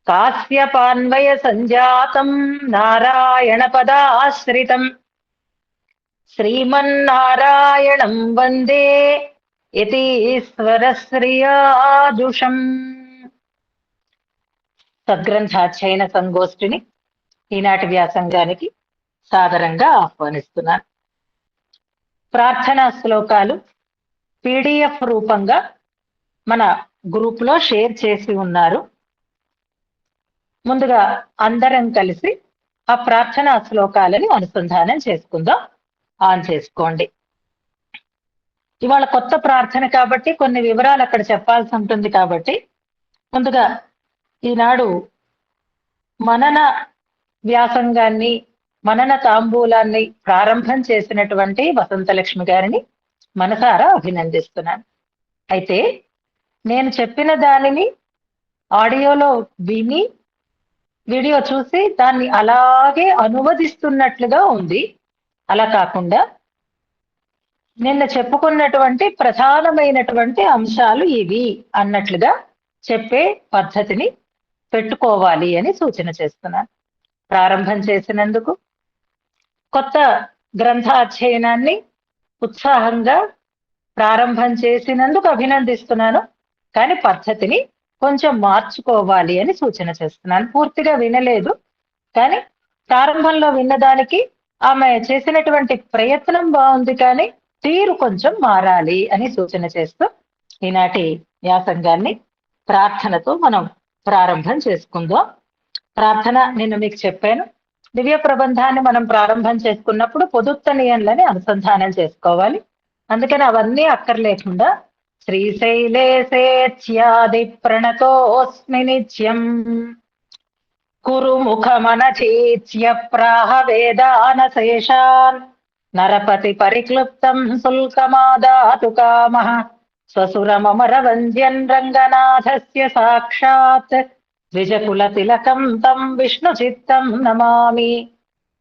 కాశ్యపాన్వయ సంజాతం నారాయణ పదాశ్రితం శ్రీమన్నారాయణం వందే యతీశ్వరశ్రియాజుషం. సద్గ్రంథాధ్యయన సంగోష్ఠిని ఈనాటి వ్యాసంగానికి సాదరంగా ఆహ్వానిస్తున్నాను. ప్రార్థనా శ్లోకాలు పీడిఎఫ్ రూపంగా మన గ్రూపులో షేర్ చేసి ఉన్నారు. ముందుగా అందరం కలిసి ఆ ప్రార్థనా శ్లోకాలని అనుసంధానం చేసుకుందాం. ఆన్ చేసుకోండి. ఇవాళ కొత్త ప్రార్థన కాబట్టి కొన్ని వివరాలు అక్కడ చెప్పాల్సి ఉంటుంది. కాబట్టి ముందుగా ఈనాడు మనన వ్యాసంగాన్ని, మనన తాంబూలాన్ని ప్రారంభం చేసినటువంటి వసంతలక్ష్మి గారిని మనసారా అభినందిస్తున్నాను. అయితే నేను చెప్పిన దానిని ఆడియోలో విని వీడియో చూసి దాన్ని అలాగే అనువదిస్తున్నట్లుగా ఉంది. అలా కాకుండా నిన్న చెప్పుకున్నటువంటి ప్రధానమైనటువంటి అంశాలు ఇవి అన్నట్లుగా చెప్పే పద్ధతిని పెట్టుకోవాలి అని సూచన చేస్తున్నాను. ప్రారంభం చేసినందుకు, కొత్త గ్రంథాధ్యయనాన్ని ఉత్సాహంగా ప్రారంభం చేసినందుకు అభినందిస్తున్నాను. కానీ పద్ధతిని కొంచెం మార్చుకోవాలి అని సూచన చేస్తున్నాను. పూర్తిగా వినలేదు, కానీ ప్రారంభంలో విన్నదానికి ఆమె చేసినటువంటి ప్రయత్నం బాగుంది, కానీ తీరు కొంచెం మారాలి అని సూచన చేస్తూ ఈనాటి వ్యాసంగాన్ని ప్రార్థనతో మనం ప్రారంభం చేసుకుందాం. ప్రార్థన నిన్న మీకు చెప్పాను. దివ్య ప్రబంధాన్ని మనం ప్రారంభం చేసుకున్నప్పుడు పొదుత్తనీయంలని అనుసంధానం చేసుకోవాలి. అందుకని అవన్నీ అక్కర్లేకుండా శ్రీశైలేసేత్యాది ప్రణతోస్మి నిత్యం కురు ముఖమనచేత్య ప్రాహ వేదానశేషాన్ నరపతి పరిక్లుప్తం శుల్కమాదాతు కామః స్వసురమరవంద్యన్ రంగనాథస్య సాక్షాత్ ద్విజకుల తిలకం తం విష్ణు చిత్తం నమామి.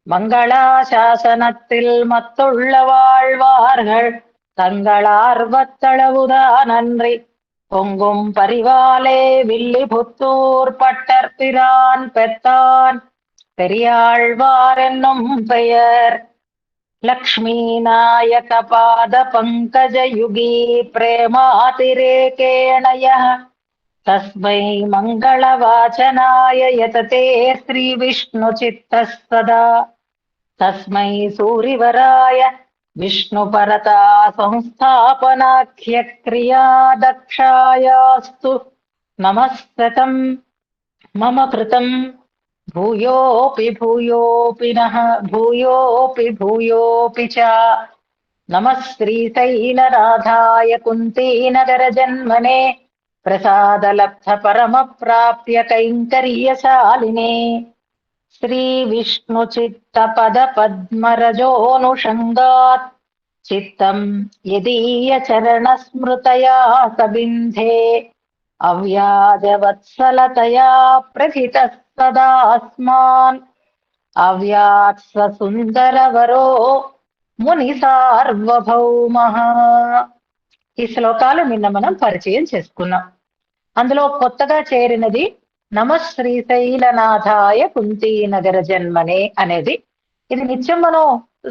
மங்களாசாசனத்தில் மத்துள்ள வாழ்வார்கள் தங்களார்வத்தளவுதா நன்றி பொங்கும் பரிவாலே வில்லி புத்தூர் பட்டர்பிரான் பெத்தான் பெரியாழ்வார் என்னும் பெயர். லக்ஷ்மீ நாயக பாத பங்கஜ யுகி பிரேமாதிரேகேணய தஸ்மை மங்களவாச்சனாய யததே ஸ்ரீ விஷ்ணு சித்தः சதா తస్మై సూరివరాయ విష్ణుపరతా సంస్థాపనాఖ్య క్రియాదక్షాయాస్తు నమస్తం మమ కృతం భూయోపి భూయోపి భూయోపి భూయోపి చ. నమః శ్రీశైలనాథాయ కుంతీనగర జన్మనే ప్రసాదలబ్ధ పరమ ప్రాప్య కైంకర్యశాలినే శ్రీ విష్ణు చిత్త పద పద్మరజోనుషంగాత్ చిత్తం యదీయ చరణ స్మృతయా సబింధే అవ్యాజవత్సలతయా ప్రథిత సదాస్మాన్ అవ్యాత్స్వ సుందరవరో ముని సార్వభౌమః. ఈ శ్లోకాలు నిన్న మనం పరిచయం చేసుకున్నాం. అందులో కొత్తగా చేరినది నమః శ్రీశైలనాథాయ కుంతీనగర జన్మనే అనేది. ఇది నిత్యం మనం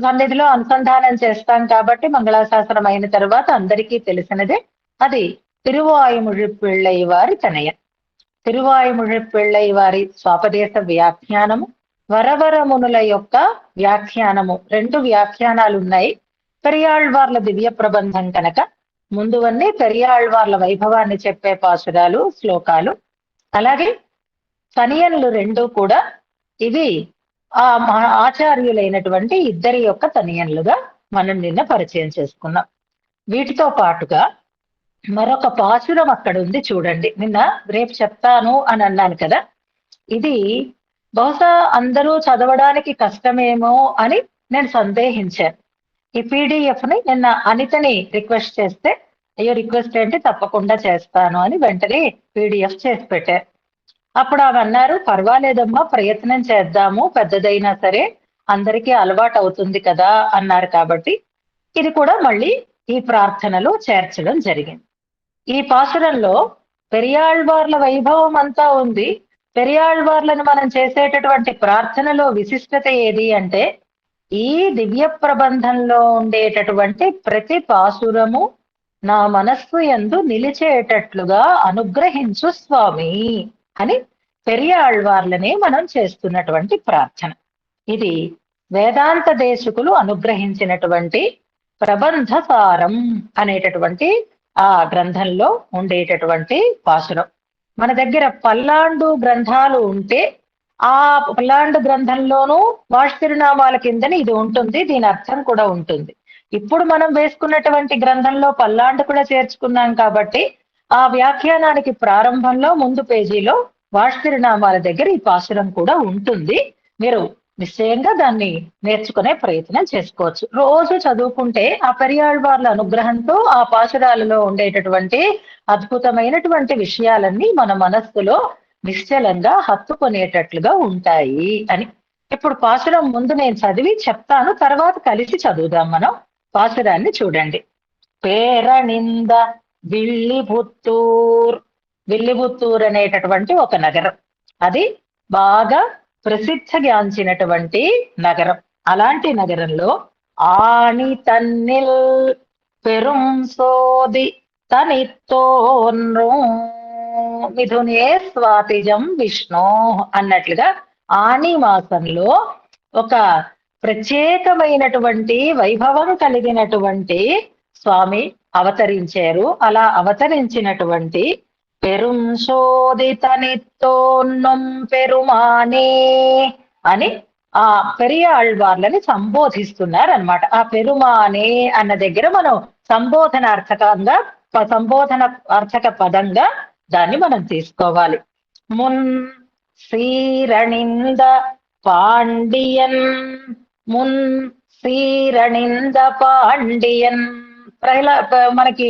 సన్నిధిలో అనుసంధానం చేస్తాం కాబట్టి మంగళాశాసనం అయిన తర్వాత అందరికీ తెలిసినదే. అది తిరువాయుముళిపిళ్ళై వారి తనయ. తిరువాయుముళిపిళ్ళై వారి స్వాపదేశ వ్యాఖ్యానము, వరవరమునుల యొక్క వ్యాఖ్యానము, రెండు వ్యాఖ్యానాలు ఉన్నాయి. పెరియాళ్వార్ల దివ్య ప్రబంధం కనుక ముందువన్నీ పెరియాళ్వార్ల వైభవాన్ని చెప్పే పాసురాలు, శ్లోకాలు. అలాగే తనియన్లు రెండు కూడా ఇవి ఆ ఆచార్యులైనటువంటి ఇద్దరి యొక్క తనియన్లుగా మనం నిన్న పరిచయం చేసుకున్నాం. వీటితో పాటుగా మరొక పాసురం అక్కడ ఉంది చూడండి. నిన్న రేపు చెప్తాను అని అన్నాను కదా, ఇది బహుశా అందరూ చదవడానికి కష్టమేమో అని నేను సందేహించాను. ఈ పీడిఎఫ్ ని నిన్న అనితని రిక్వెస్ట్ చేస్తే, అయ్యో రిక్వెస్ట్ ఏంటి, తప్పకుండా చేస్తాను అని వెంటనే పీడిఎఫ్ చేసి పెట్టారు. అప్పుడు ఆమె అన్నారు, పర్వాలేదమ్మా, ప్రయత్నం చేద్దాము, పెద్దదైనా సరే అందరికీ అలవాటు అవుతుంది కదా అన్నారు. కాబట్టి ఇది కూడా మళ్ళీ ఈ ప్రార్థనలో చేర్చడం జరిగింది. ఈ పాసురంలో పెరియాళ్వార్ల వైభవం అంతా ఉంది. పెరియాళ్వార్లను మనం చేసేటటువంటి ప్రార్థనలో విశిష్టత ఏది అంటే, ఈ దివ్య ప్రబంధంలో ఉండేటటువంటి ప్రతి పాసురము నా మనస్సు యందు నిలిచేటట్లుగా అనుగ్రహించు స్వామి అని పెరియాళ్వార్లని మనం చేస్తున్నటువంటి ప్రార్థన. ఇది వేదాంత దేశకులు అనుగ్రహించినటువంటి ప్రబంధ సారం అనేటటువంటి ఆ గ్రంథంలో ఉండేటటువంటి పాసురం. మన దగ్గర పల్లాండు గ్రంథాలు ఉంటే ఆ పల్లాండు గ్రంథంలోనూ వాష్ కిందని ఇది ఉంటుంది, దీని అర్థం కూడా ఉంటుంది. ఇప్పుడు మనం వేసుకున్నటువంటి గ్రంథంలో పల్లాండు కూడా చేర్చుకున్నాం కాబట్టి ఆ వ్యాఖ్యానానికి ప్రారంభంలో ముందు పేజీలో వాష్ దగ్గర ఈ పాసురం కూడా ఉంటుంది. మీరు నిశ్చయంగా దాన్ని నేర్చుకునే ప్రయత్నం చేసుకోవచ్చు. రోజు చదువుకుంటే ఆ పెరియాళ్వార్ల అనుగ్రహంతో ఆ పాసురాలలో ఉండేటటువంటి అద్భుతమైనటువంటి విషయాలన్నీ మన మనస్సులో నిశ్చలంగా హత్తుకునేటట్లుగా ఉంటాయి అని. ఇప్పుడు పాసురం ముందు నేను చదివి చెప్తాను, తర్వాత కలిసి చదువుదాం మనం. పాసురాన్ని చూడండి. పేరణింద విల్లిపుత్తూర్. విల్లిపుత్తూర్ అనేటటువంటి ఒక నగరం, అది బాగా ప్రసిద్ధిగాంచినటువంటి నగరం. అలాంటి నగరంలో ఆణి తన్నిల్ పెరుం సోది తనిత్తోన్రు మిథునే స్వాతిజం విష్ణు అన్నట్లుగా ఆణి మాసంలో ఒక ప్రత్యేకమైనటువంటి వైభవం కలిగినటువంటి స్వామి అవతరించారు. అలా అవతరించినటువంటి పెరుం శోధితనిత్తోన్నం పెరుమానే అని ఆ పెరియాళ్వార్లని సంబోధిస్తున్నారు అనమాట. ఆ పెరుమానే అన్న దగ్గర మనం సంబోధనార్థకంగా సంబోధన పదంగా దాన్ని మనం తీసుకోవాలి. మున్ శ్రీరణింద పాండియన్. మున్ శ్రీరణింద పాండియన్. మనకి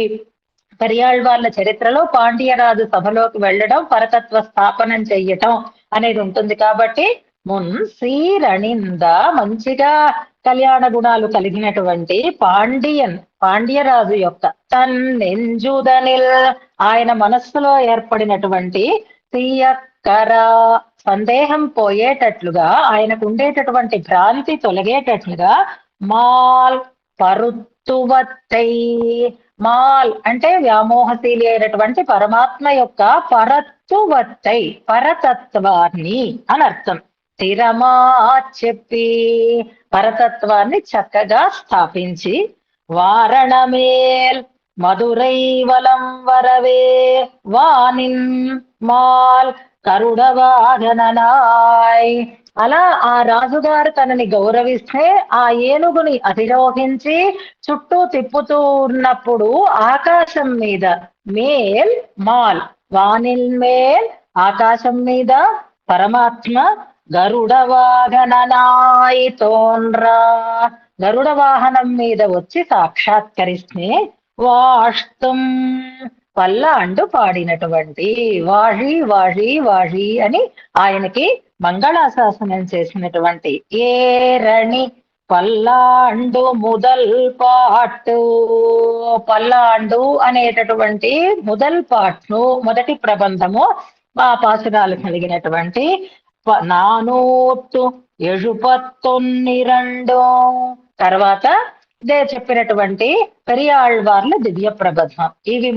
పెరియాళ్వార్ల చరిత్రలో పాండ్యరాజు సభలోకి వెళ్ళడం, పరతత్వ స్థాపనం చెయ్యటం అనేది ఉంటుంది. కాబట్టి మున్ శ్రీరణింద, మంచిగా కళ్యాణ గుణాలు కలిగినటువంటి పాండ్యరాజు యొక్క తన్నెంజుదనిల్, ఆయన మనస్సులో ఏర్పడినటువంటి తీయక్కర, సందేహం పోయేటట్లుగా, ఆయనకు ఉండేటటువంటి భ్రాంతి తొలగేటట్లుగా మాల్ పరుత్తువత్తై. మాల్ అంటే వ్యామోహశీలి అయినటువంటి పరమాత్మ యొక్క పరత్తువత్తై, పరతత్వాన్ని అని అర్థం. స్థిరమా చెప్పి పరతత్వాన్ని చక్కగా స్థాపించి, వారణమేల్ మధురై వలం వరవే వానిన్ మాల్ కరుడవాగననాయ్. అలా ఆ రాజుగారు తనని గౌరవిస్తే ఆ ఏనుగుని అధిరోహించి చుట్టూ తిప్పుతూ ఉన్నప్పుడు ఆకాశం మీద మేల్ మాల్, వానిల్ మేల్ ఆకాశం మీద పరమాత్మ గరుడ వాహననాయ్ తోన్రా, గరుడ వాహనం మీద వచ్చి సాక్షాత్కరిస్తే వాష్తుం పల్లాండు పాడినటువంటి, వాళి వాళి వాళి అని ఆయనకి మంగళాశాసనం చేసినటువంటి ఏరణి పల్లాండు ముదల్ పాటు. పల్లాండు అనేటటువంటి ముదల్ పాట్ను, మొదటి ప్రబంధము, ఆ పాసురాలు కలిగినటువంటి 472. తర్వాత ఇదే చెప్పినటువంటి పెరియాళ్వార్ల దివ్య ప్రబంధం. ఇవి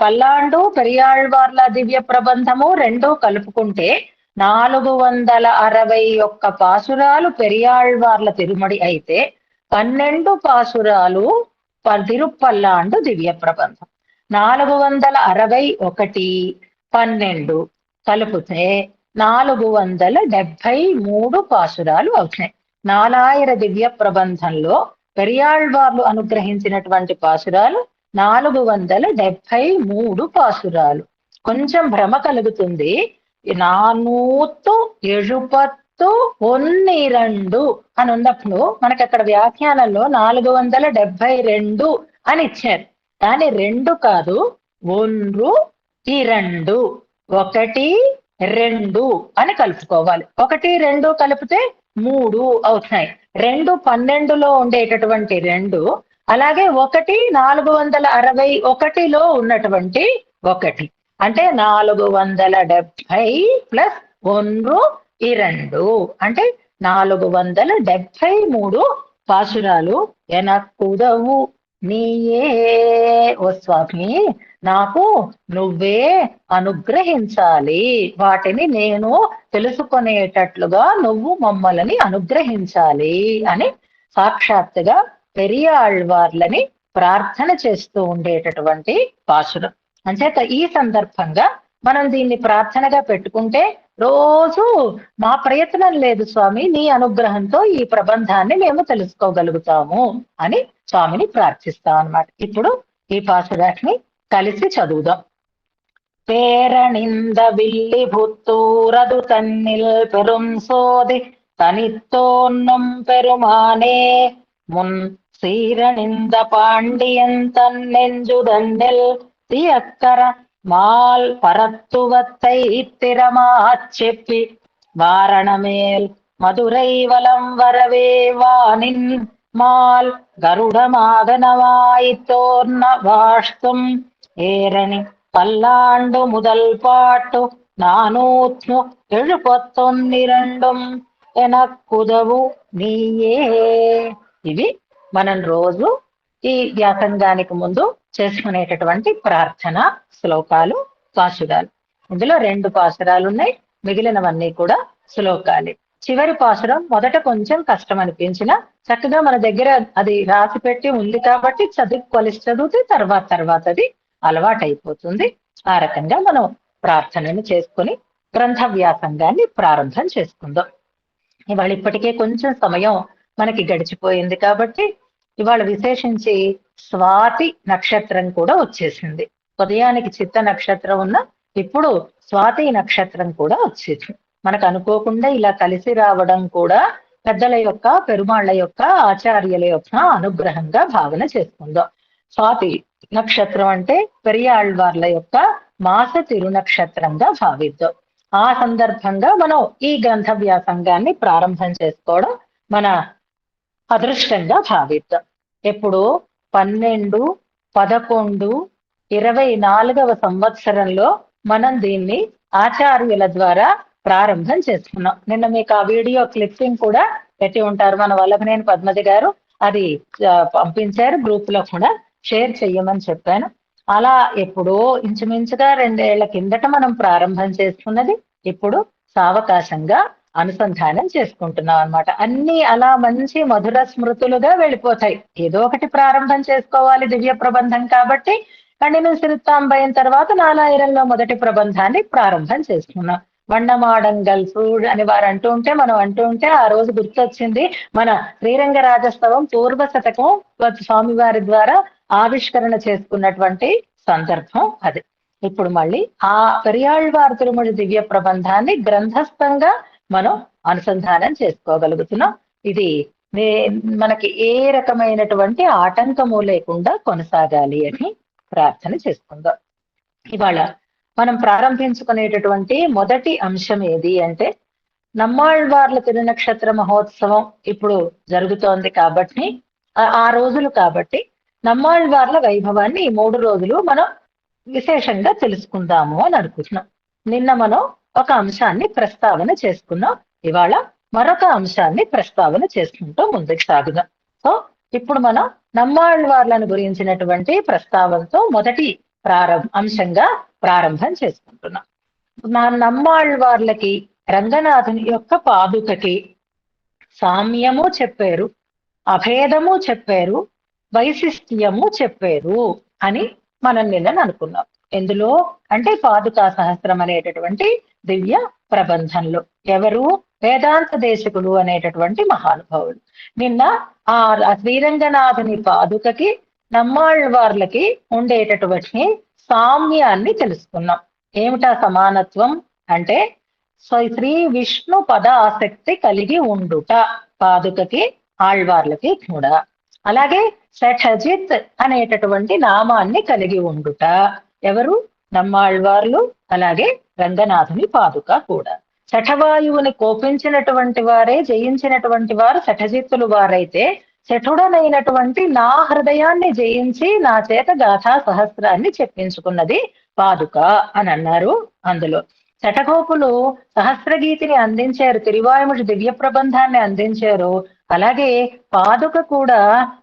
పల్లాండు పెరియాళ్వార్ల దివ్య ప్రబంధము రెండూ కలుపుకుంటే 461 పాసురాలు పెరియాళ్వార్ల తిరుమడి అయితే 12 పాసురాలు తిరుపల్లాండు దివ్య ప్రబంధం. 461, 12 కలిపితే 473 పాసురాలు అవుతాయి. 4000 దివ్య ప్రబంధంలో పెరియాళ్వార్లు అనుగ్రహించినటువంటి పాసురాలు 473 పాసురాలు. కొంచెం భ్రమ కలుగుతుంది. 472 అని ఉన్నప్పుడు మనకి అక్కడ వ్యాఖ్యానంలో 472 అని ఇచ్చారు. కానీ 2 కాదు, 1 2 1 2 అని కలుపుకోవాలి. 1 2 కలిపితే 3 అవుతున్నాయి. 2 12లో ఉండేటటువంటి 2, అలాగే 1 461లో ఉన్నటువంటి 1, అంటే 470 + ఒన్రు ఇరెండు అంటే 473 పాశురాలు ఎనక్కుదవు నీయే. ఓ స్వామి, నాకు నువ్వే అనుగ్రహించాలి, వాటిని నేను తెలుసుకునేటట్లుగా నువ్వు మమ్మల్ని అనుగ్రహించాలి అని సాక్షాత్తుగా పెరియాళ్వార్లని ప్రార్థన చేస్తూ ఉండేటటువంటి పాశురం. అంచేత ఈ సందర్భంగా మనం దీన్ని ప్రార్థనగా పెట్టుకుంటే రోజు మా ప్రయత్నం లేదు స్వామి, నీ అనుగ్రహంతో ఈ ప్రబంధాన్ని మేము తెలుసుకోగలుగుతాము అని స్వామిని ప్రార్థిస్తాం అన్నమాట. ఇప్పుడు ఈ పాశురాన్ని కలిసి చదువుదాం. பேரணிந்த வில்லி புத்தூரது தன்னில் பெரும் சோதி தனித்தோன்னும் பெருமானே, முன் சீரணிந்த பாண்டியன் தன் நெஞ்சுதன்னில் தியக்கர மால் பரத்துவத்தை இத்திரமாச் செப்பி வாரணமேல் மதுரை வலம் வரவே வானின் மால் கருடமாகனவாய்த்தோர்ண வாஷ்தும் ஏரணி పల్లాండు ముదల్ పాటు 472 ఎనక్కుదవు నీయే. ఇవి మనం రోజు ఈ వ్యాసంగానికి ముందు చేసుకునేటటువంటి ప్రార్థన శ్లోకాలు, పాశురాలు. ఇందులో 2 పాశురాలు ఉన్నాయి, మిగిలినవన్నీ కూడా శ్లోకాలే. చివరి పాశురం మొదట కొంచెం కష్టం అనిపించిన చక్కగా మన దగ్గర అది రాసి పెట్టి ఉంది కాబట్టి కొలిసి చదివితే తర్వాత అది అలవాటైపోతుంది. ఆ రకంగా మనం ప్రార్థనను చేసుకుని గ్రంథ వ్యాసంగాన్ని ప్రారంభం చేసుకుందాం. ఇవాళ ఇప్పటికే కొంచెం సమయం మనకి గడిచిపోయింది కాబట్టి ఇవాళ విశేషించి స్వాతి నక్షత్రం కూడా వచ్చేసింది. ఉదయానికి చిత్త నక్షత్రం ఉన్న ఇప్పుడు స్వాతి నక్షత్రం కూడా వచ్చేసి మనకు అనుకోకుండా ఇలా కలిసి రావడం కూడా పెద్దల యొక్క, పెరుమాళ్ల యొక్క, ఆచార్యుల యొక్క అనుగ్రహంగా భావన చేసుకుందాం. స్వాతి నక్షత్రం అంటే పెరియాళ్వార్ల యొక్క మాస తిరునక్షత్రంగా భావిద్దాం. ఆ సందర్భంగా మనం ఈ గ్రంథ వ్యాసంగాన్ని ప్రారంభం చేసుకోవడం మన అదృష్టంగా భావిద్దాం. ఎప్పుడు 12, 11, 24వ సంవత్సరంలో మనం దీన్ని ఆచార్యుల ద్వారా ప్రారంభం చేసుకున్నాం. నిన్న మీకు ఆ వీడియో క్లిప్పింగ్ కూడా పెట్టి ఉంటారు, మన వల్లభనేని పద్మజ గారు అది పంపించారు, గ్రూప్ లో కూడా షేర్ చెయ్యమని చెప్పాను. అలా ఎప్పుడో ఇంచుమించుగా 2 ఏళ్ల కిందట మనం ప్రారంభం చేసుకున్నది ఇప్పుడు సావకాశంగా అనుసంధానం చేసుకుంటున్నాం అన్నమాట. అన్ని అలా మంచి మధుర స్మృతులుగా వెళ్ళిపోతాయి. ఏదో ఒకటి ప్రారంభం చేసుకోవాలి, దివ్య ప్రబంధం కాబట్టి కణిన సిరుత్తాంబ అయిన తర్వాత 4000లో మొదటి ప్రబంధాన్ని ప్రారంభం చేసుకున్నాం. వండమాడంగల్సు అని వారు అంటూ ఉంటే, మనం అంటూ ఉంటే ఆ రోజు గుర్తొచ్చింది మన శ్రీరంగ రాజస్తవం పూర్వ శతకం స్వామివారి ద్వారా ఆవిష్కరణ చేసుకున్నటువంటి సందర్భం అది. ఇప్పుడు మళ్ళీ ఆ పెరియాళ్వార్ తిరుమల దివ్య ప్రబంధాన్ని గ్రంథస్థంగా మనం అనుసంధానం చేసుకోగలుగుతున్నాం. ఇది మనకి ఏ రకమైనటువంటి ఆటంకము లేకుండా కొనసాగాలి అని ప్రార్థన చేసుకుందాం. ఇవాళ మనం ప్రారంభించుకునేటటువంటి మొదటి అంశం ఏది అంటే, నమ్మాళ్వార్ల తిరునక్షత్ర మహోత్సవం ఇప్పుడు జరుగుతోంది కాబట్టి, ఆ రోజులు కాబట్టి నమ్మాళ్వార్ల వైభవాన్ని ఈ 3 రోజులు మనం విశేషంగా తెలుసుకుందాము అని అనుకుంటున్నాం. నిన్న మనం ఒక అంశాన్ని ప్రస్తావన చేసుకున్నాం, ఇవాళ మరొక అంశాన్ని ప్రస్తావన చేసుకుంటూ ముందుకు సాగుదాం. సో ఇప్పుడు మనం నమ్మాళ్వార్లను గురించినటువంటి ప్రస్తావనతో మొదటి అంశంగా ప్రారంభం చేసుకుంటున్నాం. నమ్మాళ్వార్లకి రంగనాథుని యొక్క పాదుకకి సామ్యము చెప్పారు, అభేదము చెప్పారు, వైశిష్ట్యము చెప్పారు అని మనం నిన్న అనుకున్నాం. ఎందులో అంటే పాదుకా సహస్రం అనేటటువంటి దివ్య ప్రబంధంలో. ఎవరు? వేదాంత దేశకులు అనేటటువంటి మహానుభావులు. నిన్న ఆ శ్రీరంగనాథుని పాదుకకి నమ్మాళ్వార్లకి ఉండేటటువంటి సామ్యాన్ని తెలుసుకున్నాం. ఏమిటా సమానత్వం అంటే, శ్రీ విష్ణు పద ఆసక్తి కలిగి ఉండుట పాదుకకి, ఆళ్వార్లకి కూడా. అలాగే శఠజిత్ అనేటటువంటి నామాన్ని కలిగి ఉండుట ఎవరు? నమ్మాళ్వార్లు, అలాగే రంగనాథుని పాదుక కూడా. శఠవాయువుని కోపించినటువంటి వారే, జయించినటువంటి వారు శఠజిత్తులు వారైతే, శఠుడనైనటువంటి నా హృదయాన్ని జయించి నా చేత గాథా సహస్రాన్ని చెప్పించుకున్నది పాదుక అని అన్నారు. అందులో శఠగోపులు సహస్రగీతిని అందించారు, తిరువాయుముడి దివ్య ప్రబంధాన్ని అందించారు. అలాగే పాదుక కూడా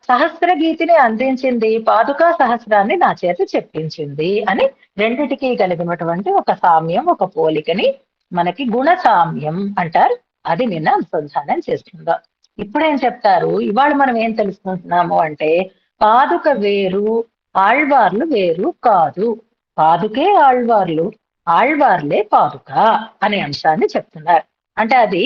సహస్రగీతిని అందించింది, పాదుకా సహస్రాన్ని నా చేత చెప్పించింది అని రెండిటికి కలిగినటువంటి ఒక సామ్యం, ఒక పోలికని మనకి గుణ సామ్యం అంటారు. అది నిన్న అనుసంధానం చేస్తుందా. ఇప్పుడేం చెప్తారు, ఇవాళ మనం ఏం తెలుసుకుంటున్నాము అంటే పాదుక వేరు, ఆళ్వార్లు వేరు కాదు. పాదుకే ఆళ్వార్లు, ఆళ్వార్లే పాదుక అనే అంశాన్ని చెప్తున్నారు. అంటే అది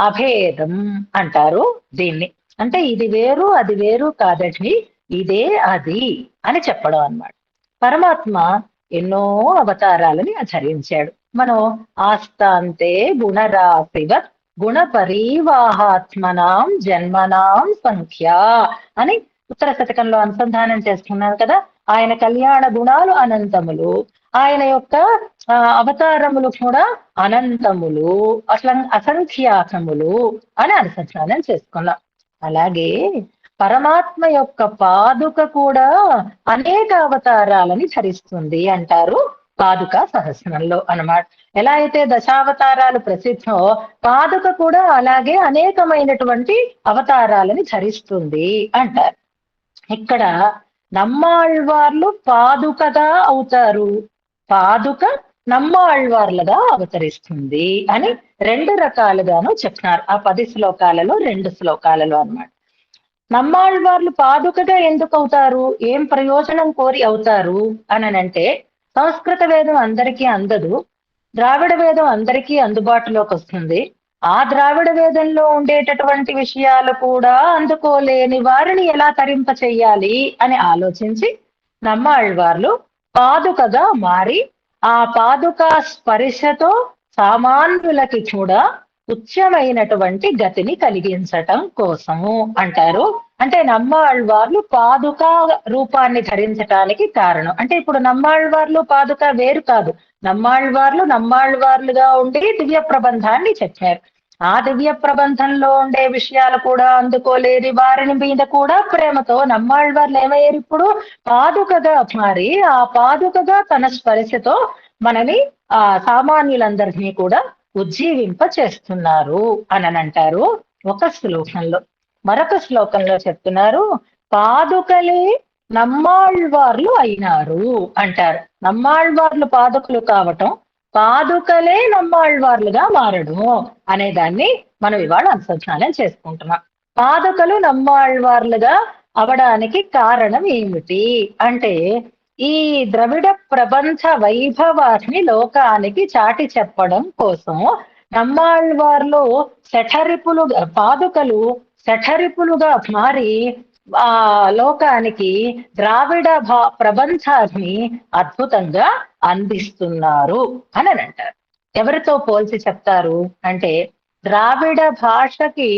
అభేదం అంటారు దీన్ని. అంటే ఇది వేరు అది వేరు కాదండి, ఇదే అది అని చెప్పడం అన్నమాట. పరమాత్మ ఎన్నో అవతారాలని ఆచరించాడు. మనం ఆస్తాంతే గుణరాశివత్ గుణ పరివాహాత్మనాం జన్మనాం సంఖ్య అని ఉత్తర శతకంలో అనుసంధానం చేస్తున్నాను కదా. ఆయన కళ్యాణ గుణాలు అనంతములు, ఆయన యొక్క అవతారములు కూడా అనంతములు, అసలు అసంఖ్యాకములు అని అనుసంధానం చేసుకున్నాం. అలాగే పరమాత్మ యొక్క పాదుక కూడా అనేక అవతారాలని ధరిస్తుంది అంటారు పాదుక సహస్రంలో అన్నమాట. ఎలా అయితే దశావతారాలు ప్రసిద్ధో, పాదుక కూడా అలాగే అనేకమైనటువంటి అవతారాలని ధరిస్తుంది అంటారు. ఇక్కడ నమ్మాళ్వార్లు పాదుకగా అవుతారు, పాదుక నమ్మాళ్వార్లుగా అవతరిస్తుంది అని రెండు రకాలుగాను చెప్తున్నారు ఆ 10 శ్లోకాలలో, 2 శ్లోకాలలో అన్నమాట. నమ్మాళ్వార్లు పాదుకగా ఎందుకు అవుతారు, ఏం ప్రయోజనం కోరి అవుతారు అంటే, సంస్కృత వేదం అందరికీ అందదు, ద్రావిడ వేదం అందరికీ అందుబాటులోకి వస్తుంది. ఆ ద్రావిడ వేదంలో ఉండేటటువంటి విషయాలు కూడా అందుకోలేని వారిని ఎలా తరింప చెయ్యాలి అని ఆలోచించి నమ్మాళ్వార్లు పాదుకగా మారి ఆ పాదుకా స్పర్శతో సామాన్యులకి కూడా ఉచ్యమైనటువంటి గతిని కలిగించటం కోసము అంటారు. అంటే నమ్మాళ్వార్లు పాదుక రూపాన్ని ధరించటానికి కారణం. అంటే ఇప్పుడు నమ్మాళ్వార్లు పాదుక వేరు కాదు, నమ్మాళ్వార్లు నమ్మాళ్వార్లుగా ఉండి దివ్య ప్రబంధాన్ని చెప్పారు. ఆ దివ్య ప్రబంధంలో ఉండే విషయాలు కూడా అందుకోలేని వారిని మీద కూడా ప్రేమతో నమ్మాళ్వార్లు ఏమయ్యారు, ఇప్పుడు పాదుకగా మారి ఆ పాదుకగా తన స్పర్శతో మనని ఆ సామాన్యులందరినీ కూడా ఉజ్జీవింప చేస్తున్నారు అని అంటారు ఒక శ్లోకంలో. మరొక శ్లోకంలో చెప్తున్నారు, పాదుకలే నమ్మాళ్వార్లు అయినారు అంటారు. నమ్మాళ్వార్లు పాదుకలు కావటం, పాదుకలే నమ్మాళ్వార్లుగా మారడం అనే దాన్ని మనం ఇవాళ అనుసంధానం చేసుకుంటున్నాం. పాదుకలు నమ్మాళ్వార్లుగా అవడానికి కారణం ఏమిటి అంటే, ఈ ద్రవిడ ప్రబంధ వైభవాన్ని లోకానికి చాటి చెప్పడం కోసం నమ్మాళ్వార్లు శఠరిపులుగా, పాదుకలు శఠరిపులుగా మారి ఆ లోకానికి ద్రావిడ ప్రబంధాన్ని అద్భుతంగా అందిస్తున్నారు అని అంటారు. ఎవరితో పోల్చి చెప్తారు అంటే, ద్రావిడ భాషకి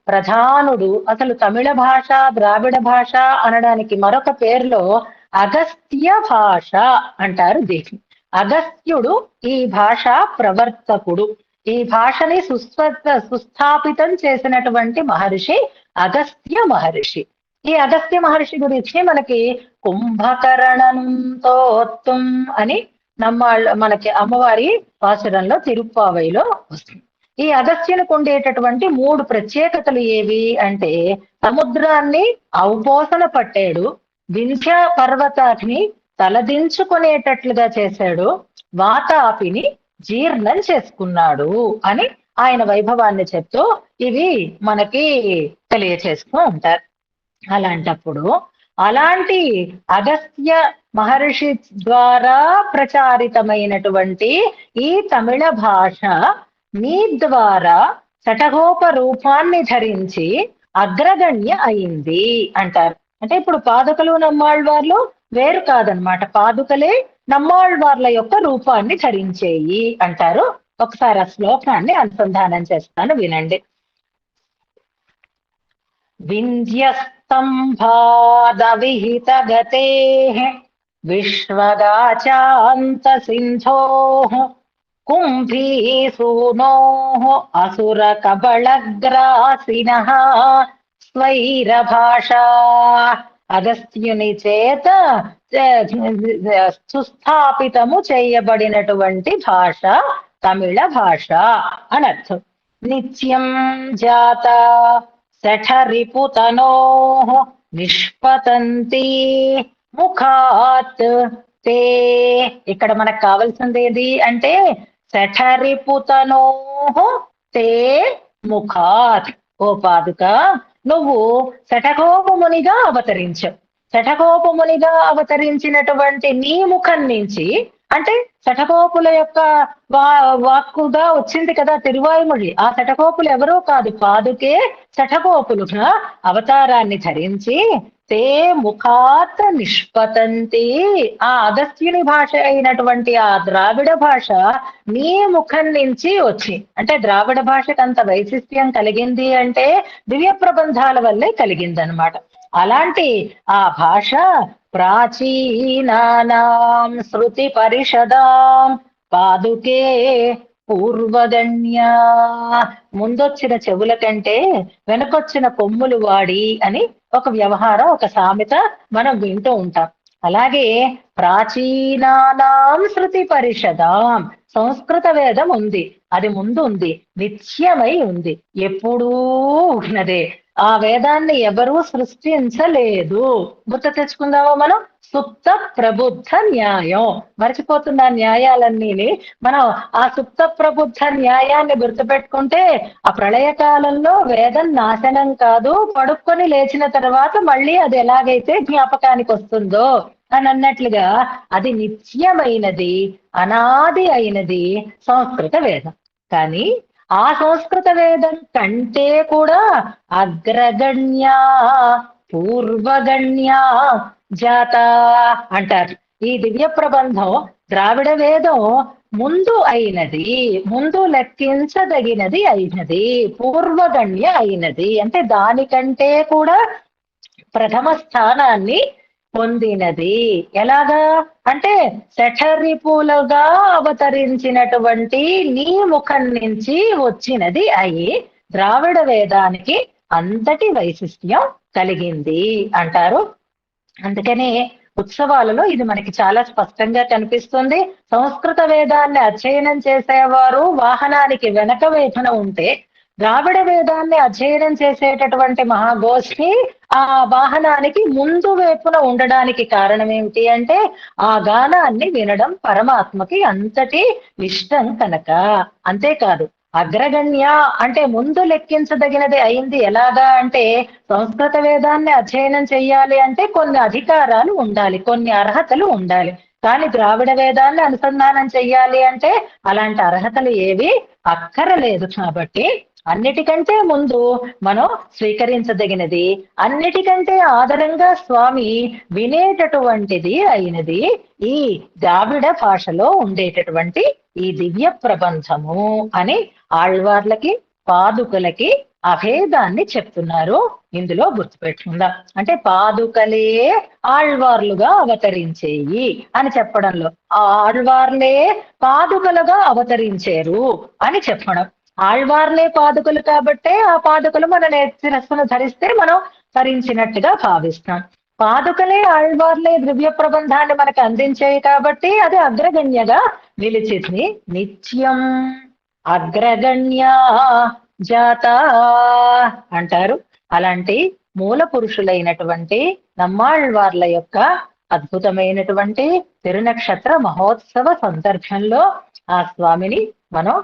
ప్రధానుడు, అసలు తమిళ భాష ద్రావిడ భాష అనడానికి మరొక పేరులో అగస్త్య భాష అంటారు దీన్ని. అగస్త్యుడు ఈ భాష ప్రవర్తకుడు, ఈ భాషని సుస్థాపితం చేసినటువంటి మహర్షి అగస్త్య మహర్షి. ఈ అగస్త్య మహర్షి గురించి మనకి కుంభకరణంతో అని మనకి అమ్మవారి పాసురంలో తిరుప్పావైలో వస్తుంది. ఈ అగస్త్యునికి ఉండేటటువంటి 3 ప్రత్యేకతలు ఏవి అంటే, సముద్రాన్ని అవపోసన పట్టాడు, వింధ్య పర్వతాన్ని తలదించుకునేటట్లుగా చేశాడు, వాతాపిని జీర్ణం చేసుకున్నాడు అని ఆయన వైభవాన్ని చెప్తూ ఇవి మనకి తెలియచేస్తూ ఉంటారు. అలాంటప్పుడు అలాంటి అగస్త్య మహర్షి ద్వారా ప్రచారితమైనటువంటి ఈ తమిళ భాష మీ ద్వారా శఠగోప రూపాన్ని ధరించి అగ్రగణ్య అయింది అంటారు. అంటే ఇప్పుడు పాదుకలు నమ్మాళ్వార్లు వేరు కాదనమాట, పాదుకలే నమ్మాళ్వార్ల యొక్క రూపాన్ని ధరించేయి అంటారు. ఒకసారి ఆ శ్లోకాన్ని అనుసంధానం చేస్తాను, వినండి. వింధ్యస్తంభాదవిహిత గతే విశ్వగాచాంత సింధో కుంభీసూనో అసుర కబళగ్రాసినః స్వైర భాష. అగస్త్యుని చేత సుస్థాపితము చేయబడినటువంటి భాష తమిళ భాష అనర్థం. నిత్యం జాత శఠరిపుతనో నిష్పతంతి ముఖాత్ తే. ఇక్కడ మనకు కావాల్సింది ఏది అంటే శఠరిపుతనో తే ముఖాత్. ఓ పాదుక, నువ్వు శఠకోపమునిగా అవతరించవు. శఠకోపమునిగా అవతరించినటువంటి నీ ముఖం నుంచి, అంటే శఠకోపుల యొక్క వాక్కుగా వచ్చింది కదా తిరువాయుమొഴി. ఆ శఠకోపులు ఎవరో కాదు, పాదుకే శఠకోపులుగా అవతారాన్ని ధరించి తే ముఖాత్ నిష్పతంతి. ఆ అగస్త్యుని భాష అయినటువంటి ఆ ద్రావిడ భాష నీ ముఖం నుంచి వచ్చి, అంటే ద్రావిడ భాషకు అంత వైశిష్ట్యం కలిగింది అంటే దివ్య ప్రబంధాల వల్లే కలిగిందనమాట. అలాంటి ఆ భాష ప్రాచీనానాం శృతి పరిషదాం పాదుకే పూర్వగణ్యా. ముందొచ్చిన చెవుల కంటే వెనకొచ్చిన కొమ్ములు వాడి అని ఒక వ్యవహారం, ఒక సామెత మనం వింటూ ఉంటాం. అలాగే ప్రాచీనానాం శృతి పరిషదాం, సంస్కృత వేదం ఉంది, అది ముందు ఉంది, నిత్యమై ఉంది, ఎప్పుడూ ఉన్నదే. ఆ వేదాన్ని ఎవరూ సృష్టించలేదు. గుర్తు తెచ్చుకుందామా మనం? సుప్త ప్రబుద్ధ న్యాయం. మర్చిపోతున్న న్యాయాలన్నీ మనం ఆ సుప్త ప్రబుద్ధ న్యాయాన్ని గుర్తుపెట్టుకుంటే ఆ ప్రళయ కాలంలో వేదం నాశనం కాదు, పడుకొని లేచిన తర్వాత మళ్ళీ అది ఎలాగైతే జ్ఞాపకానికి వస్తుందో అని అన్నట్లుగా అది నిత్యమైనది, అనాది అయినది సంస్కృత వేదం. కానీ ఆ సంస్కృత వేదం కంటే కూడా అగ్రగణ్య పూర్వగణ్య జాత అంటారు. ఈ దివ్య ప్రబంధం ద్రావిడ వేదం ముందు అయినది, ముందు లెక్కించదగినది అయినది, పూర్వగణ్య అయినది, అంటే దానికంటే కూడా ప్రథమ స్థానాన్ని పొందినది. ఎలాగా అంటే శఠరిపులుగా అవతరించినటువంటి నీ ముఖం నుంచి వచ్చినది అయి ద్రావిడ వేదానికి అంతటి వైశిష్ట్యం కలిగింది అంటారు. అందుకనే ఉత్సవాలలో ఇది మనకి చాలా స్పష్టంగా కనిపిస్తుంది. సంస్కృత వేదాన్ని అధ్యయనం చేసేవారు వాహనానికి వెనక వైపున ఉంటే, ద్రావిడ వేదాన్ని అధ్యయనం చేసేటటువంటి మహాగోష్ఠి ఆ వాహనానికి ముందు వైపున ఉండడానికి కారణం ఏమిటి అంటే ఆ గానాన్ని వినడం పరమాత్మకి అంతటి ఇష్టం కనుక. అంతేకాదు, అగ్రగణ్య అంటే ముందు లెక్కించదగినది అయింది. ఎలాగా అంటే సంస్కృత వేదాన్ని అధ్యయనం చెయ్యాలి అంటే కొన్ని అధికారాలు ఉండాలి, కొన్ని అర్హతలు ఉండాలి. కానీ ద్రావిడ వేదాన్ని అనుసంధానం చెయ్యాలి అంటే అలాంటి అర్హతలు ఏవి అక్కరలేదు. కాబట్టి అన్నిటికంటే ముందు మనం స్వీకరించదగినది, అన్నిటికంటే ఆదరంగా స్వామి వినేటటువంటిది అయినది ఈ ద్రావిడ భాషలో ఉండేటటువంటి ఈ దివ్య ప్రబంధము అని ఆళ్వార్లకి పాదుకలకి అభేదాన్ని చెప్తున్నారు. ఇందులో గుర్తుపెట్టుకుందాం. అంటే పాదుకలే ఆళ్వార్లుగా అవతరించేయి అని చెప్పడంలో ఆ ఆళ్వార్లే పాదుకలుగా అవతరించారు అని చెప్పడం. ఆళ్వార్లే పాదుకలు కాబట్టే ఆ పాదుకలు మన శిరస్సును ధరిస్తే మనం ధరించినట్టుగా భావిస్తాం. పాదుకలే ఆళ్వార్లే దివ్య ప్రబంధాన్ని మనకు అందించాయి కాబట్టి అది అగ్రగణ్యగా నిలిచింది. నిత్యం అగ్రగణ్య జాత అంటారు. అలాంటి మూల పురుషులైనటువంటి నమ్మాళ్వార్ల యొక్క అద్భుతమైనటువంటి తిరునక్షత్ర మహోత్సవ సందర్భంలో ఆ స్వామిని మనం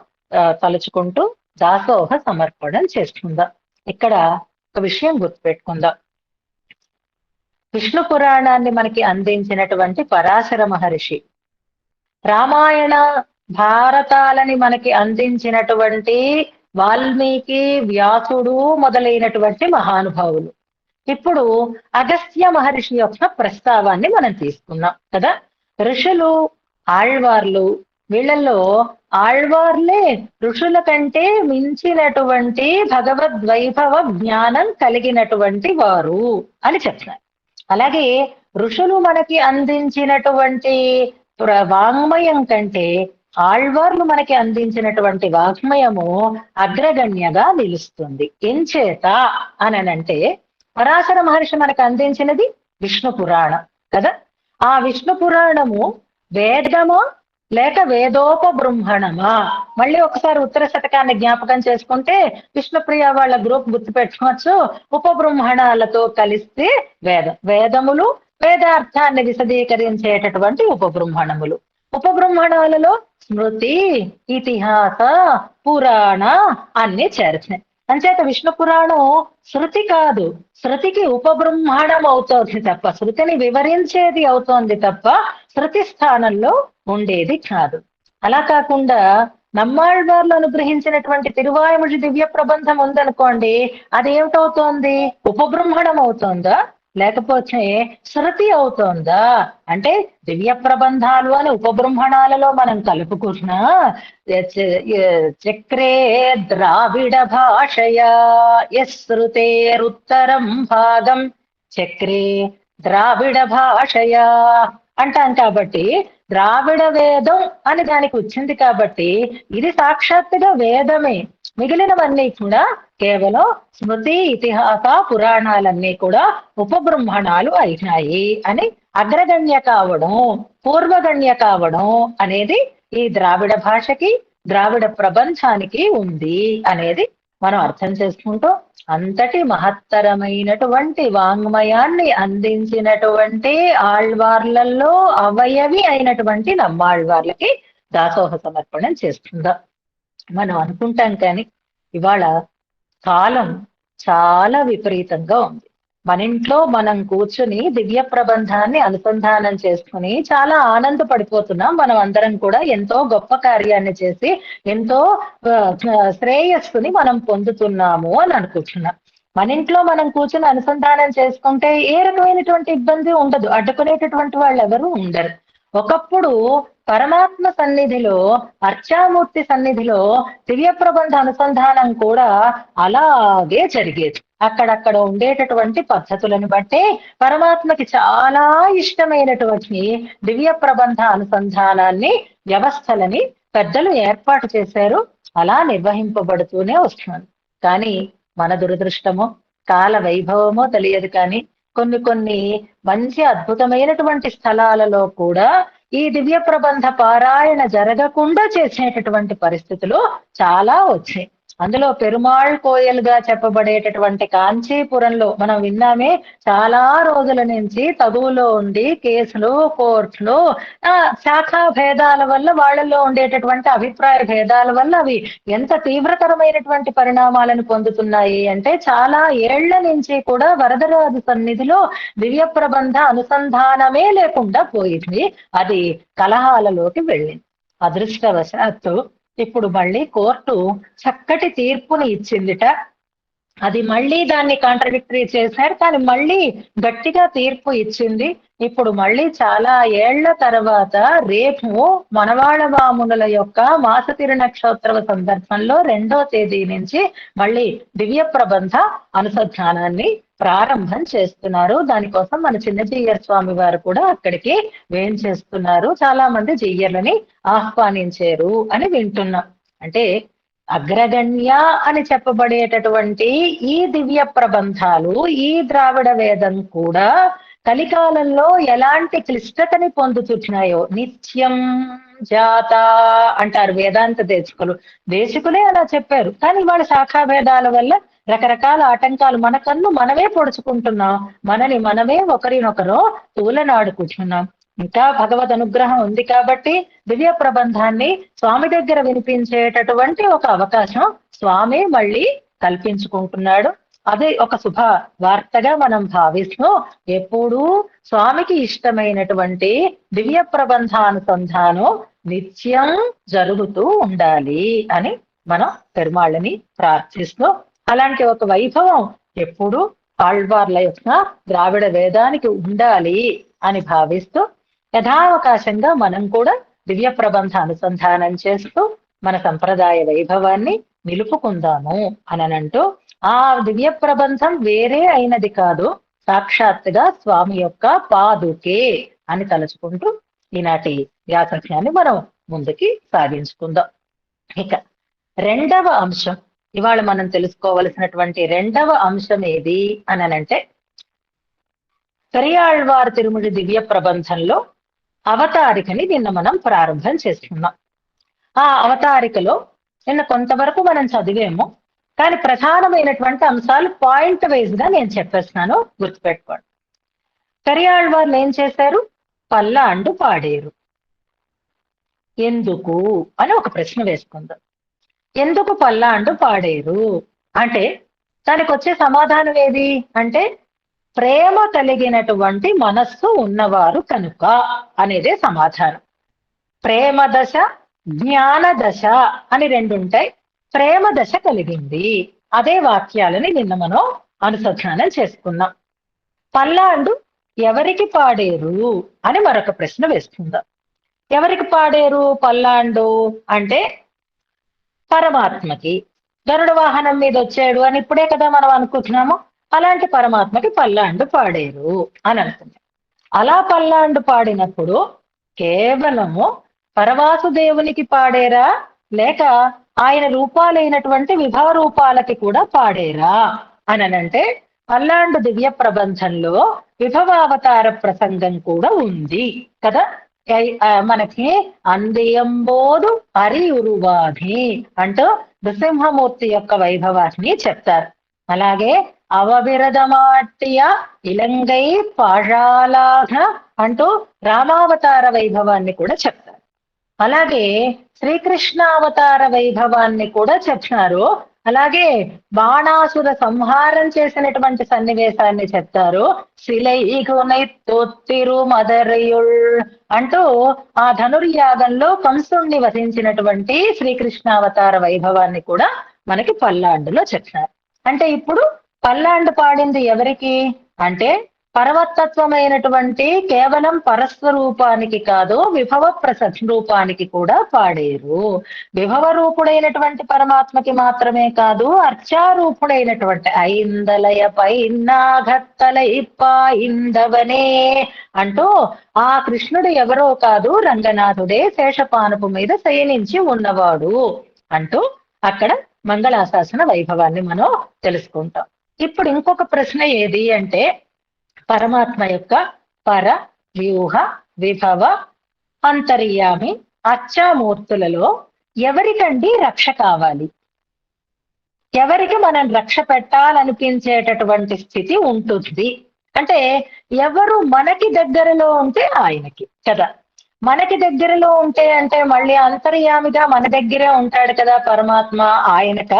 తలుచుకుంటూ దాసోహ సమర్పణం చేసుకుందాం. ఇక్కడ ఒక విషయం గుర్తుపెట్టుకుందాం. విష్ణు పురాణాన్ని మనకి అందించినటువంటి పరాశర మహర్షి, రామాయణ భారతాలని మనకి అందించినటువంటి వాల్మీకి, వ్యాసుడు మొదలైనటువంటి మహానుభావులు. ఇప్పుడు అగస్త్య మహర్షి యొక్క ప్రస్తావాన్ని మనం తీసుకున్నాం కదా. ఋషులు, ఆళ్వార్లు, వీళ్ళల్లో ఆళ్వార్లే ఋషుల కంటే మించినటువంటి భగవద్వైభవ జ్ఞానం కలిగినటువంటి వారు అని చెప్తున్నారు. అలాగే ఋషులు మనకి అందించినటువంటి వాంగ్మయం కంటే ఆళ్వార్లు మనకి అందించినటువంటి వాగ్మయము అగ్రగణ్యగా నిలుస్తుంది. ఎంచేత అనంటే పరాశర మహర్షి మనకు అందించినది విష్ణు పురాణం కదా. ఆ విష్ణు పురాణము వేదమా లేక వేదోపబృంహణమా? మళ్ళీ ఒకసారి ఉత్తర శతకాన్ని జ్ఞాపకం చేసుకుంటే విష్ణుప్రియ వాళ్ళ గ్రూప్ గుర్తుపెట్టుకోవచ్చు. ఉపబృంహణాలతో కలిస్తే వేదములు, వేదార్థాన్ని విశదీకరించేటటువంటి ఉపబృంహణములు. ఉపబృంహణాలలో స్మృతి, ఇతిహాస, పురాణ అన్ని చేర్చినాయి. అంచేత విష్ణు పురాణం శృతి కాదు, శృతికి ఉపబృంహణం అవుతోంది తప్ప, శృతిని వివరించేది అవుతోంది తప్ప శృతి స్థానంలో ఉండేది కాదు. అలా కాకుండా నమ్మాళ్వార్లు అనుగ్రహించినటువంటి తిరువాయుముడి దివ్య ప్రబంధం ఉందనుకోండి, అదేమిటవుతోంది? ఉపబృంహణం అవుతోందా లేకపోతే శృతి అవుతోందా? అంటే దివ్య ప్రబంధాలు అని ఉపబృంహణాలలో మనం కలుపుకుంటున్నా చక్రే ద్రావిడ భాషయా యశ్రుతేరుత్తరం భాగం చక్రే ద్రావిడ భాషయా అంటాం. కాబట్టి ద్రావిడ వేదం అని దానికి వచ్చింది కాబట్టి ఇది సాక్షాత్తుగా వేదమే. మిగిలినవన్నీ కూడా కేవలం స్మృతి, ఇతిహాస, పురాణాలన్నీ కూడా ఉపబృంహణాలు అయినాయి అని అగ్రగణ్య కావడం, పూర్వగణ్య కావడం అనేది ఈ ద్రావిడ భాషకి, ద్రావిడ ప్రబంధానికి ఉంది అనేది మనం అర్థం చేసుకుంటూ, అంతటి మహత్తరమైనటువంటి వాంగ్మయాన్ని అందించినటువంటి ఆళ్వార్లలో అవయవి అయినటువంటి నమ్మాళ్వార్లకి దాసోహ సమర్పణం చేస్తుందా. మనం అనుకుంటాం కానీ ఇవాళ కాలం చాలా విపరీతంగా ఉంది. మన ఇంట్లో మనం కూర్చుని దివ్య ప్రబంధాన్ని అనుసంధానం చేసుకుని చాలా ఆనందపడిపోతున్నాం. మనం అందరం కూడా ఎంతో గొప్ప కార్యాన్ని చేసి ఎంతో శ్రేయస్సుని మనం పొందుతున్నాము అని అనుకుంటున్నాం. మన ఇంట్లో మనం కూర్చుని అనుసంధానం చేసుకుంటే ఏ రకమైనటువంటి ఇబ్బంది ఉండదు, అడ్డుకునేటటువంటి వాళ్ళు ఎవరు ఉండరు. ఒకప్పుడు పరమాత్మ సన్నిధిలో, అర్చామూర్తి సన్నిధిలో దివ్య ప్రబంధ అనుసంధానం కూడా అలాగే జరిగేది. అక్కడక్కడ ఉండేటటువంటి పద్ధతులను బట్టి పరమాత్మకి చాలా ఇష్టమైనటువంటి దివ్య ప్రబంధ అనుసంధానాన్ని, వ్యవస్థలని పెద్దలు ఏర్పాటు చేశారు. అలా నిర్వహింపబడుతూనే వస్తుంది. కానీ మన దురదృష్టమో కాల వైభవమో తెలియదు కానీ కొన్ని మంచి అద్భుతమైనటువంటి స్థలాలలో కూడా ఈ దివ్య ప్రబంధ పారాయణ జరగకుండా చేసేటటువంటి పరిస్థితులు చాలా వచ్చాయి. అందులో పెరుమాళ్ కోయలుగా చెప్పబడేటటువంటి కాంచీపురంలో మనం విన్నామే, చాలా రోజుల నుంచి తగువులో ఉండి కేసులు, కోర్టులు, శాఖా భేదాల వల్ల, వాళ్ళల్లో ఉండేటటువంటి అభిప్రాయ భేదాల వల్ల అవి ఎంత తీవ్రతరమైనటువంటి పరిణామాలను పొందుతున్నాయి అంటే, చాలా ఏళ్ల నుంచి కూడా వరదరాజు సన్నిధిలో దివ్య ప్రబంధ అనుసంధానమే లేకుండా పోయింది. అది కలహాలలోకి వెళ్ళింది. అదృష్టవశాత్తు ఇప్పుడు మళ్ళీ కోర్టు చక్కటి తీర్పుని ఇచ్చిందిట. అది మళ్ళీ దాన్ని కాంట్రడిక్టరీ చేశారు, కానీ మళ్ళీ గట్టిగా తీర్పు ఇచ్చింది. ఇప్పుడు మళ్ళీ చాలా ఏళ్ల తర్వాత రేపు మనవాళ వామునుల యొక్క మాస తిరునక్షోత్సవ సందర్భంలో 2వ తేదీ నుంచి మళ్ళీ దివ్య ప్రబంధ అనుసంధానాన్ని ప్రారంభం చేస్తున్నారు. దానికోసం మన చిన్న జీయర్ స్వామి వారు కూడా అక్కడికి వేయించేస్తున్నారు. చాలా మంది జీయర్లని ఆహ్వానించారు అని వింటున్నాం. అంటే అగ్రగణ్య అని చెప్పబడేటటువంటి ఈ దివ్య ప్రబంధాలు, ఈ ద్రావిడ వేదం కూడా కలికాలంలో ఎలాంటి క్లిష్టతని పొందుతున్నాయో నిత్యం జాత అంటారు వేదాంత దేశికులే అలా చెప్పారు. కానీ వాళ్ళ శాఖా భేదాల వల్ల రకరకాల ఆటంకాలు మన కన్ను మనమే పొడుచుకుంటున్నాం, మనని మనమే ఒకరినొకరు తూలనాడుకుంటున్నాం. ఇంకా భగవద్ అనుగ్రహం ఉంది కాబట్టి దివ్య ప్రబంధాన్ని స్వామి దగ్గర వినిపించేటటువంటి ఒక అవకాశం స్వామి మళ్ళీ కల్పించుకుంటున్నాడు. అదే ఒక శుభ వార్తగా మనం భావిస్తూ ఎప్పుడూ స్వామికి ఇష్టమైనటువంటి దివ్య ప్రబంధానుసంధానం నిత్యం జరుగుతూ ఉండాలి అని మనం పెరుమాళ్ళని ప్రార్థిస్తూ, అలాంటి ఒక వైభవం ఎప్పుడు ఆళ్వార్ల యొక్క ద్రావిడ వేదానికి ఉండాలి అని భావిస్తూ యథావకాశంగా మనం కూడా దివ్య ప్రబంధ అనుసంధానం చేస్తూ మన సంప్రదాయ వైభవాన్ని నిలుపుకుందాము అనంటూ, ఆ దివ్య ప్రబంధం వేరే అయినది కాదు, సాక్షాత్తుగా స్వామి యొక్క పాదుకే అని తలుచుకుంటూ ఈనాటి వ్యాసంశాన్ని మనం ముందుకి సాగించుకుందాం. ఇక 2వ అంశం, ఇవాళ మనం తెలుసుకోవలసినటువంటి 2వ అంశం ఏది అనంటే, పెరియాళ్వార్ తిరుముడి దివ్య ప్రబంధంలో అవతారికని నిన్న మనం ప్రారంభం చేసుకున్నాం. ఆ అవతారికలో నిన్న కొంతవరకు మనం చదివేమో, కానీ ప్రధానమైనటువంటి అంశాలు పాయింట్ వైజ్ గా నేను చెప్పేస్తున్నాను, గుర్తుపెట్టుకోండి. పెరియాళ్వార్లు ఏం చేశారు? పల్లాండు పాడేరు. ఎందుకు అని ఒక ప్రశ్న వేసుకుందాం. ఎందుకు పల్లాండు పాడేరు అంటే దానికి వచ్చే సమాధానం ఏది అంటే, ప్రేమ కలిగినటువంటి మనస్సు ఉన్నవారు కనుక అనేదే సమాధానం. ప్రేమ దశ, జ్ఞాన దశ అని రెండు ఉంటాయి. ప్రేమ దశ కలిగింది. అదే వాక్యాలని నిన్న మనం అనుసంధానం చేసుకున్నాం. పల్లాండు ఎవరికి పాడేరు అని మరొక ప్రశ్న వేసుకుందాం. ఎవరికి పాడేరు పల్లాండు అంటే పరమాత్మకి. గరుడ వాహనం మీద వచ్చాడు అని ఇప్పుడే కదా మనం అనుకుంటున్నాము. అలాంటి పరమాత్మకి పల్లాండు పాడేరు అని అనుకుంటాం. అలా పల్లాండు పాడినప్పుడు కేవలము పరవాసుదేవునికి పాడేరా, లేక ఆయన రూపాలైనటువంటి విభవ రూపాలకి కూడా పాడేరా అని అంటే, పల్లాండు దివ్య ప్రబంధంలో విభవావతార ప్రసంగం కూడా ఉంది కదా. మనకి అందియంబోదు అరియురువాధి అంటూ నృసింహమూర్తి యొక్క వైభవాన్ని చెప్తారు. అలాగే అవవిరదమాట్య ఇలంగై పాషాలాధ అంటూ రామావతార వైభవాన్ని కూడా చెప్తారు. అలాగే శ్రీకృష్ణావతార వైభవాన్ని కూడా చెప్తున్నారు. అలాగే బాణాసుర సంహారం చేసినటువంటి సన్నివేశాన్ని చెప్తారు. శిలైగునై తొత్తిరు మదరయుల్ అంటూ ఆ ధనుర్యాగంలో కంసుణ్ణి వధించినటువంటి శ్రీకృష్ణావతార వైభవాన్ని కూడా మనకి పల్లాండులో చెప్తారు. అంటే ఇప్పుడు పల్లాండు పాడింది ఎవరికి అంటే, పరమతత్వమైనటువంటి కేవలం పరస్వరూపానికి కాదు, విభవ రూపానికి కూడా పాడేరు. విభవ రూపుడైనటువంటి పరమాత్మకి మాత్రమే కాదు, అర్చారూపుడైనటువంటి ఐందలయ పైన్నాఘత్తలై పాయిందవనే అంటూ ఆ కృష్ణుడు ఎవరో కాదు, రంగనాథుడే శేషపానుపు మీద శయనించి ఉన్నవాడు అంటూ అక్కడ మంగళాశాసన వైభవాన్ని మనం తెలుసుకుంటాం. ఇప్పుడు ఇంకొక ప్రశ్న ఏది అంటే, పరమాత్మ యొక్క పర, వ్యూహ, విభవ, అంతర్యామి, అర్చామూర్తులలో ఎవరికండి రక్ష కావాలి? ఎవరికి మనం రక్ష పెట్టాలనిపించేటటువంటి స్థితి ఉంటుంది అంటే, ఎవరు మనకి దగ్గరలో ఉంటే ఆయనకి కదా. మనకి దగ్గరలో ఉంటే అంటే మళ్ళీ అంతర్యామిగా మన దగ్గరే ఉంటాడు కదా పరమాత్మ, ఆయనక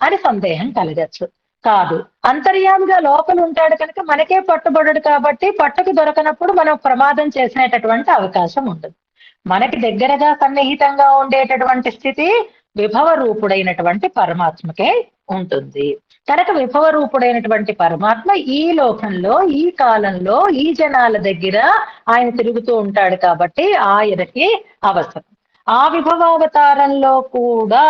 అని సందేహం కలగచ్చు. కాదు, అంతర్యామిగా లోపల ఉంటాడు కనుక మనకే పట్టుబడడు కాబట్టి పట్టుకు దొరకనప్పుడు మనం ప్రమాదం చేసేటటువంటి అవకాశం ఉండదు. మనకి దగ్గరగా సన్నిహితంగా ఉండేటటువంటి స్థితి విభవ రూపుడైనటువంటి పరమాత్మకే ఉంటుంది. కనుక విభవ రూపుడైనటువంటి పరమాత్మ ఈ లోకంలో, ఈ కాలంలో, ఈ జనాల దగ్గర ఆయన తిరుగుతూ ఉంటాడు కాబట్టి ఆయనకి అవసరం. ఆ విభవావతారంలో కూడా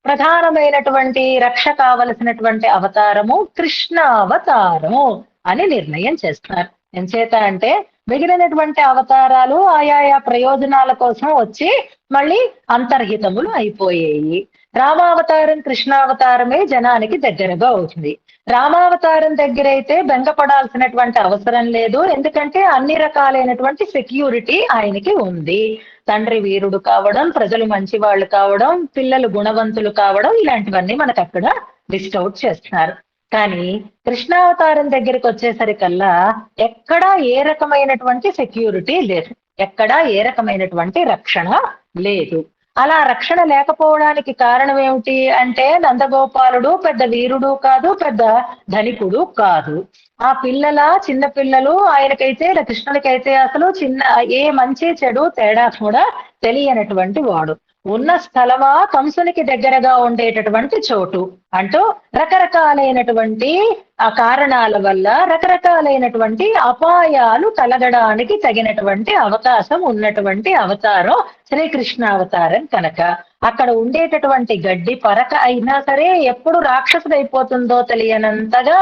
ప్రధానమైనటువంటి రక్ష కావలసినటువంటి అవతారము కృష్ణావతారము అని నిర్ణయం చేస్తున్నారు. ఎంచేత అంటే, మిగిలినటువంటి అవతారాలు ఆయా ప్రయోజనాల కోసం వచ్చి మళ్ళీ అంతర్హితములు అయిపోయాయి. రామావతారం, కృష్ణావతారమే జనానికి దగ్గరగా అవుతుంది. రామావతారం దగ్గర అయితే బెంగపడాల్సినటువంటి అవసరం లేదు, ఎందుకంటే అన్ని రకాలైనటువంటి సెక్యూరిటీ ఆయనకి ఉంది. తండ్రి వీరుడు కావడం, ప్రజలు మంచి వాళ్ళు కావడం, పిల్లలు గుణవంతులు కావడం, ఇలాంటివన్నీ మనకు అక్కడ లిస్ట్ అవుట్ చేస్తున్నారు. కానీ కృష్ణావతారం దగ్గరికి వచ్చేసరికల్లా ఎక్కడా ఏ రకమైనటువంటి సెక్యూరిటీ లేదు, ఎక్కడా ఏ రకమైనటువంటి రక్షణ లేదు. అలా రక్షణ లేకపోవడానికి కారణం ఏమిటి అంటే, నందగోపాలుడు పెద్ద వీరుడు కాదు, పెద్ద ధనికుడు కాదు. ఆ చిన్న పిల్లలు ఆయనకైతే, కృష్ణుడికైతే అసలు ఏ మంచి చెడు తేడా కూడా తెలియనటువంటి వాడు. ఉన్న స్థలమా కంసునికి దగ్గరగా ఉండేటటువంటి చోటు అంటూ రకరకాలైనటువంటి ఆ కారణాల వల్ల రకరకాలైనటువంటి అపాయాలు కలగడానికి తగినటువంటి అవకాశం ఉన్నటువంటి అవతారం శ్రీకృష్ణ అవతారం కనుక, అక్కడ ఉండేటటువంటి గడ్డి పరక అయినా సరే ఎప్పుడు రాక్షసుడైపోతుందో తెలియనంతగా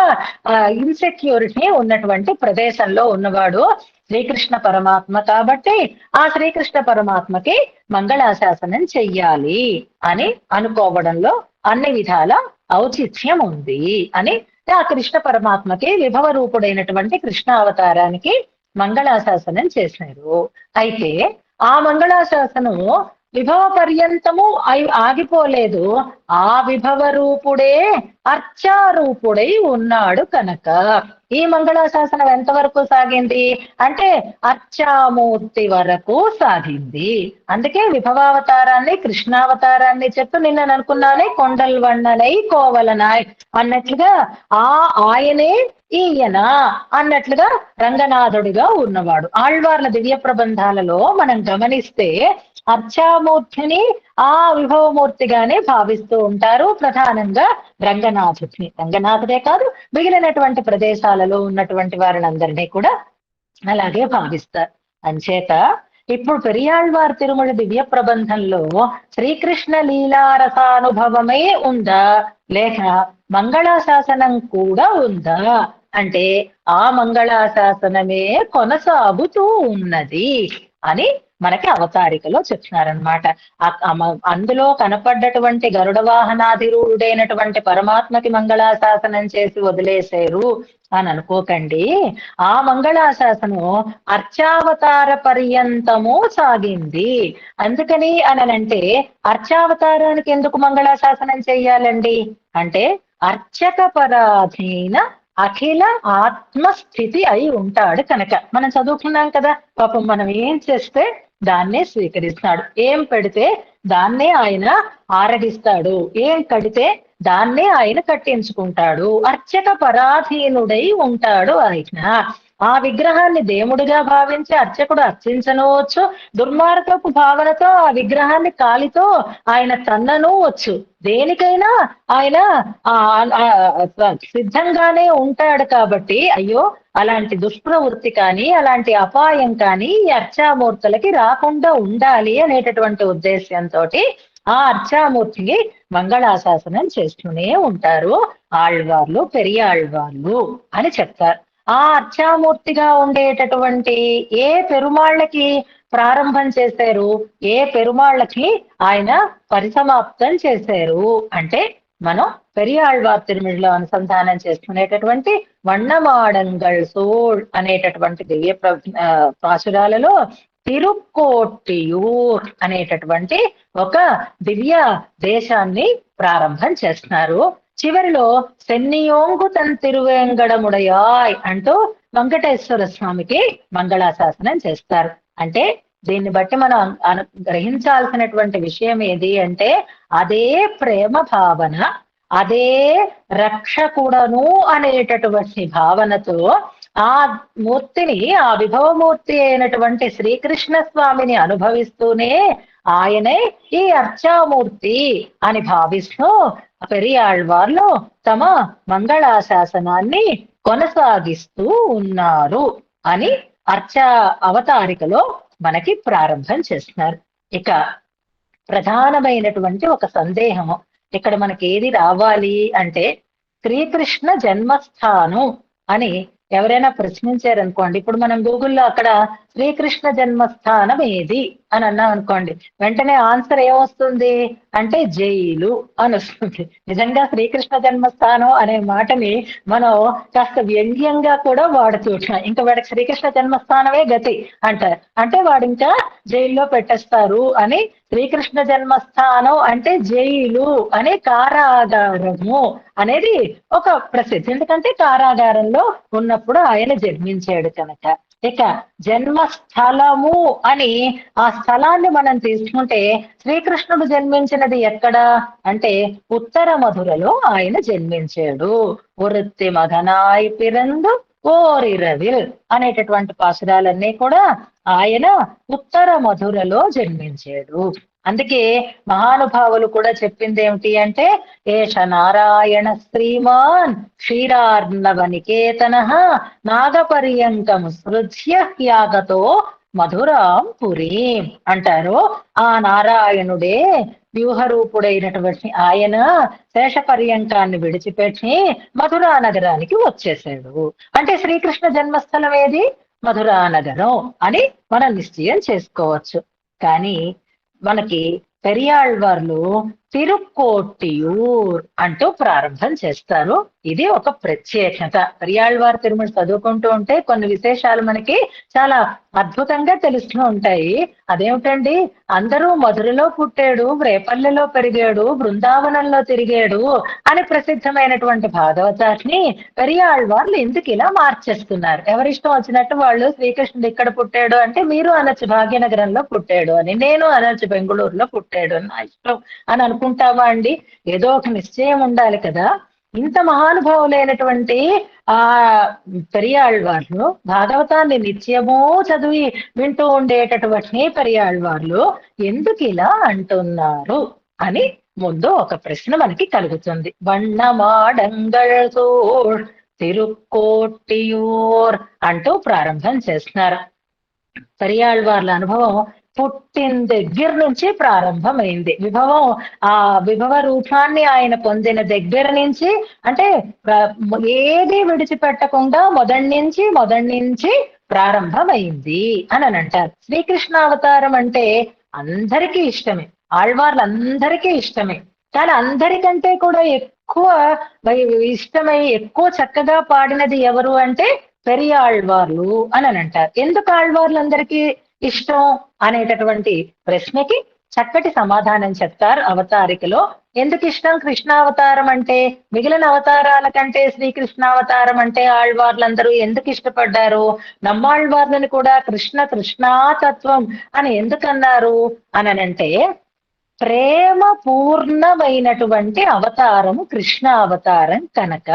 ఇన్సెక్యూరిటీ ఉన్నటువంటి ప్రదేశంలో ఉన్నవాడు శ్రీకృష్ణ పరమాత్మ. కాబట్టి ఆ శ్రీకృష్ణ పరమాత్మకి మంగళాశాసనం చెయ్యాలి అని అనుకోవడంలో అన్ని విధాల ఔచిత్యం ఉంది అని ఆ కృష్ణ పరమాత్మకి విభవ రూపుడైనటువంటి కృష్ణ అవతారానికి మంగళాశాసనం చేశారు. అయితే ఆ మంగళాశాసనము విభవ పర్యంతము ఆగిపోలేదు. ఆ విభవ రూపుడే అర్చారూపుడై ఉన్నాడు కనుక ఈ మంగళాశాసనం ఎంతవరకు సాగింది అంటే అర్చామూర్తి వరకు సాగింది. అందుకే విభవావతారాన్ని కృష్ణావతారాన్ని చెప్పి నిన్న అనుకున్నానే కొండల్ వన్ననై కోవలనాయ్ అన్నట్లుగా ఆయనే ఈయన అన్నట్లుగా రంగనాథుడిగా ఉన్నవాడు. ఆళ్వార్ల దివ్య ప్రబంధాలలో మనం గమనిస్తే అర్చామూర్తిని ఆ విభవమూర్తిగానే భావిస్తూ ఉంటారు. ప్రధానంగా రంగనాథుడే కాదు మిగిలినటువంటి ప్రదేశాలలో ఉన్నటువంటి వారినందరినీ కూడా అలాగే భావిస్తారు. అంచేత ఇప్పుడు పెరియాళ్వార్ తిరుమల దివ్య ప్రబంధంలో శ్రీకృష్ణ లీలారసానుభవమే ఉందా లేక మంగళాశాసనం కూడా ఉందా అంటే ఆ మంగళాశాసనమే కొనసాగుతూ ఉన్నది అని మనకి అవతారికలో చెప్తున్నారనమాట. అందులో కనపడ్డటువంటి గరుడ వాహనాధిరూఢుడైనటువంటి పరమాత్మకి మంగళాశాసనం చేసి వదిలేశారు అని అనుకోకండి. ఆ మంగళాశాసనం అర్చావతార పర్యంతము సాగింది. అందుకని అనంటే అర్చావతారానికి ఎందుకు మంగళాశాసనం చెయ్యాలండి అంటే అర్చక పరాధీన అఖిల ఆత్మస్థితి అయి ఉంటాడు కనుక. మనం చదువుకున్నాం కదా, పాపం మనం ఏం చేస్తే దాన్నే స్వీకరిస్తాడు, ఏం పెడితే దాన్నే ఆయన ఆరగిస్తాడు, ఏం కడితే దాన్నే ఆయన కట్టించుకుంటాడు, అర్చక పరాధీనుడై ఉంటాడు ఆయన. ఆ విగ్రహాన్ని దేవుడిగా భావించి అర్చకుడు అర్చించనవచ్చు, దుర్మార్గపు భావనతో ఆ విగ్రహాన్ని కాలితో ఆయన తన్నను వచ్చు, దేనికైనా ఆయన సిద్ధంగానే ఉంటాడు. కాబట్టి అయ్యో అలాంటి దుష్ప్రవృత్తి కానీ అలాంటి అపాయం కానీ ఈ అర్చామూర్తులకి రాకుండా ఉండాలి అనేటటువంటి ఉద్దేశ్యంతో ఆ అర్చామూర్తికి మంగళాశాసనం చేస్తూనే ఉంటారు ఆళ్వార్లు, పెరియాళ్వార్లు అని చెప్తారు. ఆ అర్చామూర్తిగా ఉండేటటువంటి ఏ పెరుమాళ్ళకి ప్రారంభం చేశారు, ఏ పెరుమాళ్ళకి ఆయన పరిసమాప్తం చేశారు అంటే మనం పెరియాళ్వార్ తిరుమిడిలో అనుసంధానం చేసుకునేటటువంటి వన్నమాడంగల్ సోళ్ అనేటటువంటి దివ్య పాశురాలలో తిరుక్కోట్టియూర్ అనేటటువంటి ఒక దివ్య దేశాన్ని ప్రారంభం చేస్తున్నారు. చివరిలో సెన్నియోంగు తన్ తిరువేంగడముడయాయ్ అంటూ వెంకటేశ్వర స్వామికి మంగళాశాసనం చేస్తారు. అంటే దీన్ని బట్టి మనం గ్రహించాల్సినటువంటి విషయం ఏది అంటే అదే ప్రేమ భావన, అదే రక్షకుడను అనేటటువంటి భావనతో ఆ మూర్తిని, ఆ విభవమూర్తి అయినటువంటి శ్రీకృష్ణ స్వామిని అనుభవిస్తూనే ఆయనే ఈ అర్చామూర్తి అని భావిస్తూ పెరియాళ్వార్లు తమ మంగళాశాసనాన్ని కొనసాగిస్తూ ఉన్నారు అని అవతారికలో మనకి ప్రారంభం చేస్తున్నారు. ఇక ప్రధానమైనటువంటి ఒక సందేహము ఇక్కడ మనకి ఏది రావాలి అంటే శ్రీకృష్ణ జన్మస్థానం అని ఎవరైనా ప్రశ్నించారనుకోండి, ఇప్పుడు మనం గూగుల్లో అక్కడ శ్రీకృష్ణ జన్మస్థానం ఏది అని అన్నాం అనుకోండి, వెంటనే ఆన్సర్ ఏమొస్తుంది అంటే జైలు అని వస్తుంది. నిజంగా శ్రీకృష్ణ జన్మస్థానం అనే మాటని మనం కాస్త వ్యంగ్యంగా కూడా వాడుతూ ఉంటాం. ఇంకా వాడికి శ్రీకృష్ణ జన్మస్థానమే గతి అంటారు, అంటే వాడు ఇంకా జైల్లో పెట్టేస్తారు అని. శ్రీకృష్ణ జన్మస్థానం అంటే జైలు అనే కారాగారము అనేది ఒక ప్రసిద్ధి, ఎందుకంటే కారాగారంలో ఉన్నప్పుడు ఆయన జన్మించాడు కనుక. ఇక జన్మస్థలము అని ఆ స్థలాన్ని మనం తీసుకుంటే శ్రీకృష్ణుడు జన్మించినది ఎక్కడ అంటే ఉత్తర మధురలో ఆయన జన్మించాడు. వృత్తి మగనాయ్ పిరందు ఓరిరవిల్ అనేటటువంటి పాసురాలన్నీ కూడా ఆయన ఉత్తర మధురలో జన్మించాడు. అందుకే మహానుభావులు కూడా చెప్పింది ఏమిటి అంటే ఏష నారాయణ శ్రీమాన్ క్షీరార్ణవ నికేతన నాగపర్యంకం సృజ్య యాగతో మధురాం పురీం అంటారు. ఆ నారాయణుడే వ్యూహరూపుడైనటువంటి ఆయన శేషపర్యంకాన్ని విడిచిపెట్టి మధురా నగరానికి వచ్చేసాడు. అంటే శ్రీకృష్ణ జన్మస్థలం ఏది మధురా నగరం అని మనం నిశ్చయం చేసుకోవచ్చు. కానీ మనకి పెరియాళ్వార్లు తిరుక్కోట్టియూర్ అంటూ ప్రారంభం చేస్తారు. ఇది ఒక ప్రత్యేకత. పెరియాళ్వార్ తిరుమల చదువుకుంటూ ఉంటే కొన్ని విశేషాలు మనకి చాలా అద్భుతంగా తెలుస్తూ ఉంటాయి. అదేమిటండి, అందరూ మధురలో పుట్టాడు, రేపల్లెలో పెరిగాడు, బృందావనంలో తిరిగాడు అని ప్రసిద్ధమైనటువంటి భాగవతాన్ని పెరియాళ్వార్లు ఎందుకు ఇలా మార్చేస్తున్నారు? ఎవరిష్టం వచ్చినట్టు వాళ్ళు శ్రీకృష్ణుడు ఇక్కడ పుట్టాడు అంటే మీరు అనొచ్చు భాగ్యనగరంలో పుట్టాడు అని, నేను అనొచ్చు బెంగుళూరులో పుట్టాడు అని, నా ఇష్టం అని అనుకుంటామా అండి? ఏదో ఒక నిశ్చయం ఉండాలి కదా. ఇంత మహానుభావులైనటువంటి ఆ పెరియాళ్వార్లు భాగవతాన్ని నిత్యమూ చదివి వింటూ ఉండేటటువంటి పెరియాళ్వార్లు ఎందుకు ఇలా అంటున్నారు అని ముందు ఒక ప్రశ్న మనకి కలుగుతుంది. వన్నమాడంగళ్ సోళ్ తిరుక్కోట్టియూర్ అంటూ ప్రారంభం చేస్తున్నారు. పెరియాళ్వార్ల అనుభవం పుట్టిన దగ్గర నుంచి ప్రారంభమైంది. ఆ విభవ రూపాన్ని ఆయన పొందిన దగ్గర నుంచి, అంటే ఏది విడిచిపెట్టకుండా మొదటి నుంచి ప్రారంభమైంది అని అంటారు. శ్రీకృష్ణ అవతారం అంటే అందరికీ ఇష్టమే, ఆళ్వార్లందరికీ ఇష్టమే. కానీ అందరికంటే కూడా ఎక్కువ ఇష్టమై ఎక్కువ చక్కగా పాడినది ఎవరు అంటే పెరియాళ్వార్లు అని అంటారు. ఎందుకు ఆళ్వార్లందరికీ ఇష్టం అనేటటువంటి ప్రశ్నకి చక్కటి సమాధానం చెప్తారు అవతారికలో. ఎందుకు ఇష్టం కృష్ణావతారం అంటే, మిగిలిన అవతారాల కంటే శ్రీకృష్ణావతారం అంటే ఆళ్వార్లందరూ ఎందుకు ఇష్టపడ్డారు? నమ్మాళ్వార్లను కూడా కృష్ణాతత్వం అని ఎందుకన్నారు అనంటే, ప్రేమ పూర్ణమైనటువంటి అవతారము కృష్ణ అవతారం కనుక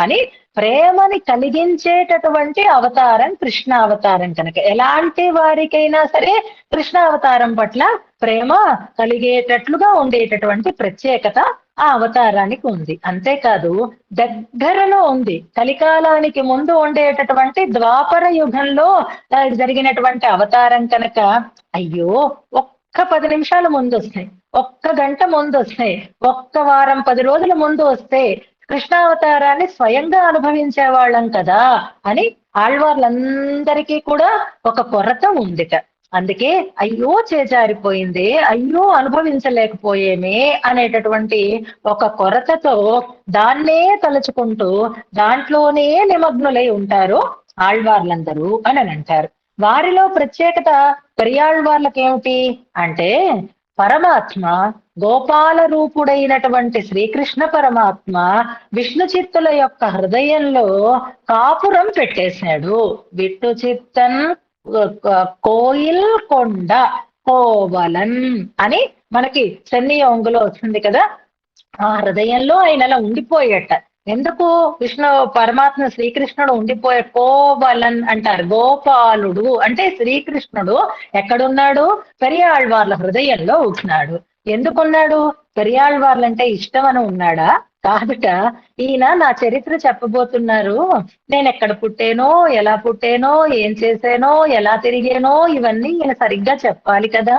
అని, ప్రేమని కలిగించేటటువంటి అవతారం కృష్ణ అవతారం కనుక. ఎలాంటి వారికైనా సరే కృష్ణ అవతారం పట్ల ప్రేమ కలిగేటట్లుగా ఉండేటటువంటి ప్రత్యేకత ఆ అవతారానికి ఉంది. అంతేకాదు దగ్గరలో ఉంది. కలికాలానికి ముందు ఉండేటటువంటి ద్వాపర యుగంలో జరిగినటువంటి అవతారం కనుక, అయ్యో ఒక్క 10 నిమిషాల ముందు వస్తాయి, ఒక్క గంట ముందు వస్తాయి, ఒక్క వారం 10 రోజుల ముందు వస్తే కృష్ణావతారాన్ని స్వయంగా అనుభవించే వాళ్ళం కదా అని ఆళ్వార్లందరికీ కూడా ఒక కొరత ఉందిట. అందుకే అయ్యో చేజారిపోయింది, అయ్యో అనుభవించలేకపోయేమే అనేటటువంటి ఒక కొరతతో దాన్నే తలుచుకుంటూ దాంట్లోనే నిమగ్నులై ఉంటారు ఆళ్వార్లందరూ అని అంటారు. వారిలో ప్రత్యేకత పెరియాళ్వార్లకేమిటి అంటే, పరమాత్మ గోపాల రూపుడైనటువంటి శ్రీకృష్ణ పరమాత్మ విష్ణు చిత్తుల యొక్క హృదయంలో కాపురం పెట్టేశాడు. విష్ణు చిత్తన్ కోయిల్ కొండ కోవలన్ అని మనకి చెన్నయ్య ఒంగులో వస్తుంది కదా. ఆ హృదయంలో ఆయన అలా ఉండిపోయేట. ఎందుకు విష్ణు పరమాత్మ శ్రీకృష్ణుడు ఉండిపోయే? కోవలన్ అంటారు. గోపాలుడు అంటే శ్రీకృష్ణుడు ఎక్కడున్నాడు? పెరియాళ్వార్ల హృదయంలో ఉంటున్నాడు. ఎందుకున్నాడు? పెరియాళ్వార్లంటే ఇష్టం అని ఉన్నాడా? కాదుట. ఈయన నా చరిత్ర చెప్పబోతున్నారు, నేను ఎక్కడ పుట్టేనో, ఎలా పుట్టేనో, ఏం చేశానో, ఎలా తిరిగానో ఇవన్నీ ఈయన సరిగ్గా చెప్పాలి కదా.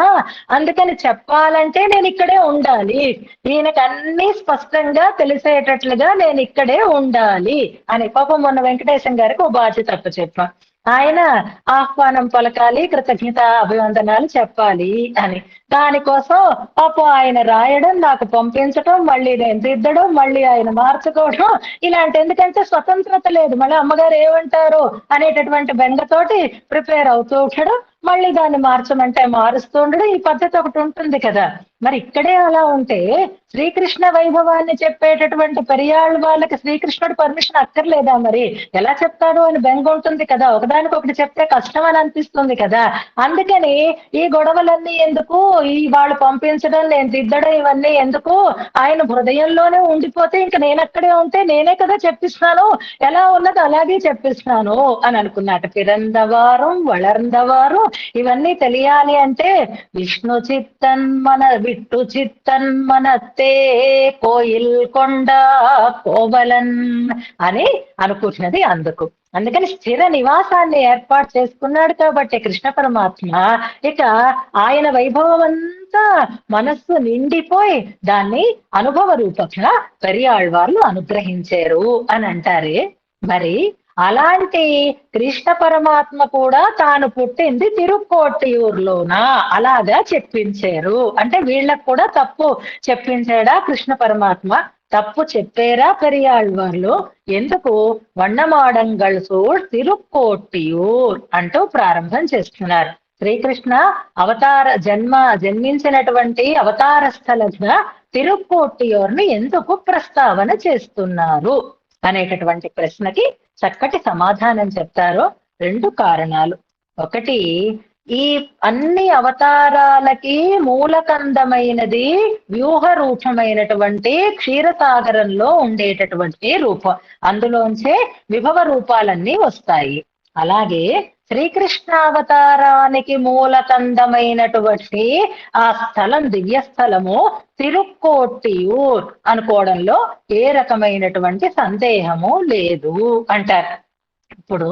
అందుకని చెప్పాలంటే నేను ఇక్కడే ఉండాలి, ఈయనకు అన్ని స్పష్టంగా తెలిసేటట్లుగా నేను ఇక్కడే ఉండాలి అని. పాపం మొన్న వెంకటేశం గారికి ఓ బాధ్యత చెప్పా. ఆయన ఆహ్వానం పలకాలి, కృతజ్ఞత అభివందనాలు చెప్పాలి అని. దానికోసం పాపం ఆయన రాయడం, నాకు పంపించడం, మళ్ళీ నేను దిద్దడం, మళ్ళీ ఆయన మార్చుకోవడం ఇలాంటి. ఎందుకంటే స్వతంత్రత లేదు, మళ్ళీ అమ్మగారు ఏమంటారు అనేటటువంటి బెంగతోటి ప్రిపేర్ అవుతూ ఉండడం, మళ్ళీ దాన్ని మార్చమంటే మారుస్తూ ఉండడం, ఈ పద్ధతి ఒకటి ఉంటుంది కదా. మరి ఇక్కడే అలా ఉంటే శ్రీకృష్ణ వైభవాన్ని చెప్పేటటువంటి పెరియాళ్వార్లకి శ్రీకృష్ణుడు పర్మిషన్ అక్కర్లేదా? మరి ఎలా చెప్తాడు అని బెంగ ఉంటుంది కదా. ఒకదానికొకటి చెప్తే కష్టం అని అనిపిస్తుంది కదా. అందుకని ఈ గొడవలన్నీ ఎందుకు, ఈ వాళ్ళు పంపించడం, నేను దిద్దడం ఇవన్నీ ఎందుకు? ఆయన హృదయంలోనే ఉండిపోతే ఇంక నేను అక్కడే ఉంటే నేనే కదా చెప్పిస్తాను, ఎలా ఉన్నది అలాగే చెప్పిస్తాను అని అనుకున్నట్టు. పిరందవారం వళర్ందవారు ఇవన్నీ తెలియాలి అంటే విష్ణు చిత్తన్ మన విట్టు చిత్తన్ మనత్తే కోయిల్ కొండ కోవలన్ అని అనుకుంటున్నది అందుకు. అందుకని స్థిర నివాసాన్ని ఏర్పాటు చేసుకున్నాడు కాబట్టి కృష్ణ పరమాత్మ, ఇక ఆయన వైభవం అంతా మనస్సు నిండిపోయి దాన్ని అనుభవ రూపంగా పెరియాళ్వార్లు అనుగ్రహించారు అని అంటారే. మరి అలాంటి కృష్ణ పరమాత్మ కూడా తాను పుట్టింది తిరుక్కోట్టియూరులోనా అలాగా చెప్పించారు అంటే వీళ్ళకు కూడా తప్పు చెప్పించాడా కృష్ణ పరమాత్మ? తప్పు చెప్పేరా పెరియాళ్వార్లు, ఎందుకు వన్నమాడంగల్ సూడ్ తిరుక్కోట్టియూర్ అంటూ ప్రారంభం చేస్తున్నారు. శ్రీకృష్ణ జన్మించినటువంటి అవతార స్థలంగా తిరుక్కోట్టియూర్ని ఎందుకు ప్రస్తావన చేస్తున్నారు అనేటటువంటి ప్రశ్నకి చక్కటి సమాధానం చెప్తారు. 2 కారణాలు. ఒకటి, ఈ అన్ని అవతారాలకి మూలకందమైనది వ్యూహరూపమైనటువంటి క్షీరసాగరంలో ఉండేటటువంటి రూపం. అందులోంచే విభవ రూపాలన్నీ వస్తాయి. అలాగే శ్రీకృష్ణావతారానికి మూలకందమైనటువంటి ఆ స్థలం, దివ్యస్థలము తిరుక్కోట్టియూర్ అనుకోవడంలో ఏ రకమైనటువంటి సందేహము లేదు అంటారు. ఇప్పుడు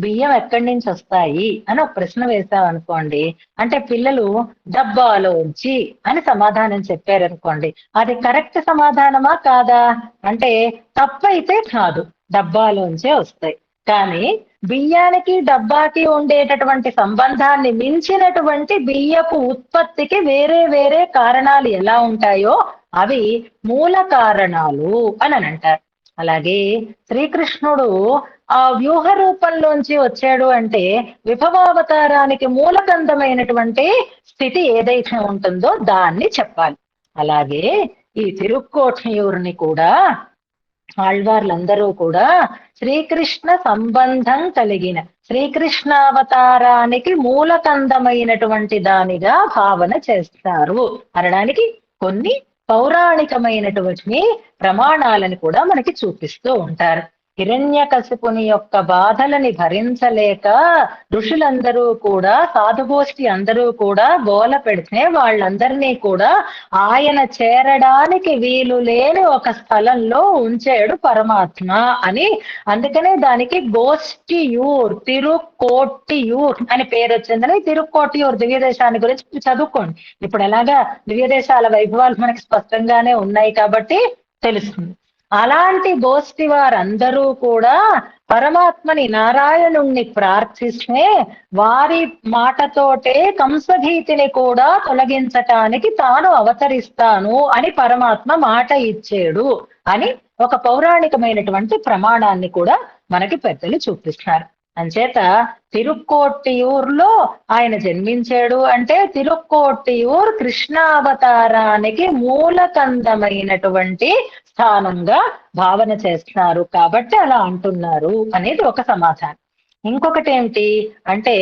బియ్యం ఎక్కడి నుంచి వస్తాయి అని ఒక ప్రశ్న వేసామనుకోండి, అంటే పిల్లలు డబ్బాలోంచి అని సమాధానం చెప్పారనుకోండి, అది కరెక్ట్ సమాధానమా కాదా అంటే తప్పైతే కాదు, డబ్బాలోంచే వస్తాయి. కానీ బియ్యానికి డబ్బాకి ఉండేటటువంటి సంబంధాన్ని మించినటువంటి బియ్యపు ఉత్పత్తికి వేరే వేరే కారణాలు ఎలా ఉంటాయో అవి మూల కారణాలు అని అంటారు. అలాగే శ్రీకృష్ణుడు ఆ వ్యూహ రూపంలోంచి వచ్చాడు అంటే విభవావతారానికి మూలకందమైనటువంటి స్థితి ఏదైతే ఉంటుందో దాన్ని చెప్పాలి. అలాగే ఈ తిరుక్కోట్టియూరుని కూడా ఆళ్వార్లందరూ కూడా శ్రీకృష్ణ సంబంధం కలిగిన శ్రీకృష్ణావతారానికి మూలకందమైనటువంటి దానిగా భావన చేస్తారు అనడానికి కొన్ని పౌరాణికమైనటువంటి ప్రమాణాలను కూడా మనకి చూపిస్తూ ఉంటారు. హిరణ్యకశిపుని యొక్క బాధలని భరించలేక ఋషులందరూ కూడా, సాధుగోష్ఠి అందరూ కూడా గోల పెడితే వాళ్ళందరినీ కూడా ఆయన చేరడానికి వీలు లేని ఒక స్థలంలో ఉంచాడు పరమాత్మ అని. అందుకనే దానికి గోష్ఠియూర్, తిరుక్కోట్టియూర్ అని పేరు వచ్చిందని. తిరుక్కోట్టియూర్ దివ్యదేశాన్ని గురించి చదువుకోండి. ఇప్పుడు ఎలాగా దివ్యదేశాల వైభవాలు మనకి స్పష్టంగానే ఉన్నాయి కాబట్టి తెలుస్తుంది. అలాంటి గోష్ఠి వారందరూ కూడా పరమాత్మని, నారాయణుణ్ణి ప్రార్థిస్తే వారి మాటతోటే కంసభీతిని కూడా తొలగించటానికి తాను అవతరిస్తాను అని పరమాత్మ మాట ఇచ్చాడు అని ఒక పౌరాణికమైనటువంటి ప్రమాణాన్ని కూడా మనకి పెద్దలు చూపిస్తారు. అంచేత తిరుక్కోట్టియూర్లో ఆయన జన్మించాడు అంటే తిరుక్కోట్టియూర్ కృష్ణావతారానికి మూలకందమైనటువంటి స్థానంగా భావన చేస్తున్నారు కాబట్టి అలా అంటున్నారు అనేది ఒక సమాధానం. ఇంకొకటి ఏమిటి అంటే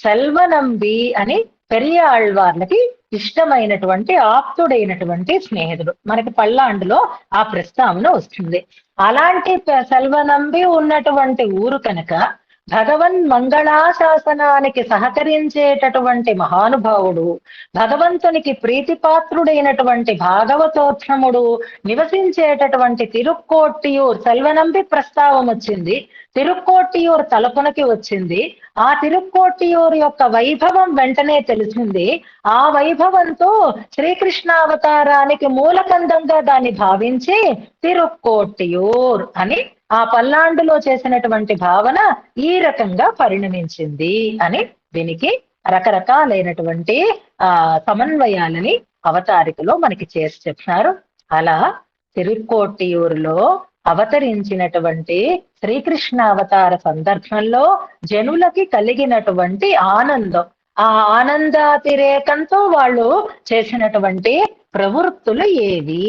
సెల్వనంబి అని పెరియాళ్వార్లకి ఇష్టమైనటువంటి ఆప్తుడైనటువంటి స్నేహితుడు. మనకి పల్లాండులో ఆ ప్రస్తావన వస్తుంది. అలాంటి సెల్వనంబి ఉన్నటువంటి ఊరు కనుక భగవన్ మంగళాశాసనానికి సహకరించేటటువంటి మహానుభావుడు, భగవంతునికి ప్రీతిపాత్రుడైనటువంటి భాగవతోత్తముడు నివసించేటటువంటి తిరుక్కోట్టియూర్, సెల్వనంబి ప్రస్తావం వచ్చింది, తిరుక్కోట్టియూర్ తలపునకి వచ్చింది. ఆ తిరుక్కోట్టియూర్ యొక్క వైభవం వెంటనే తెలిసింది. ఆ వైభవంతో శ్రీకృష్ణావతారానికి మూలకందంగా దాన్ని భావించి తిరుక్కోట్టియూర్ అని ఆ పల్లాండులో చేసినటువంటి భావన ఈ రకంగా పరిణమించింది అని దీనికి రకరకాలైనటువంటి సమన్వయాలని అవతారికలో మనకి చేసి చెప్పినారు. అలా తిరుక్కోట్టియూరులో అవతరించినటువంటి శ్రీకృష్ణ అవతార సందర్భంలో జనులకి కలిగినటువంటి ఆనందం, ఆ ఆనందాతిరేకంతో వాళ్ళు చేసినటువంటి ప్రవృత్తులు ఏవి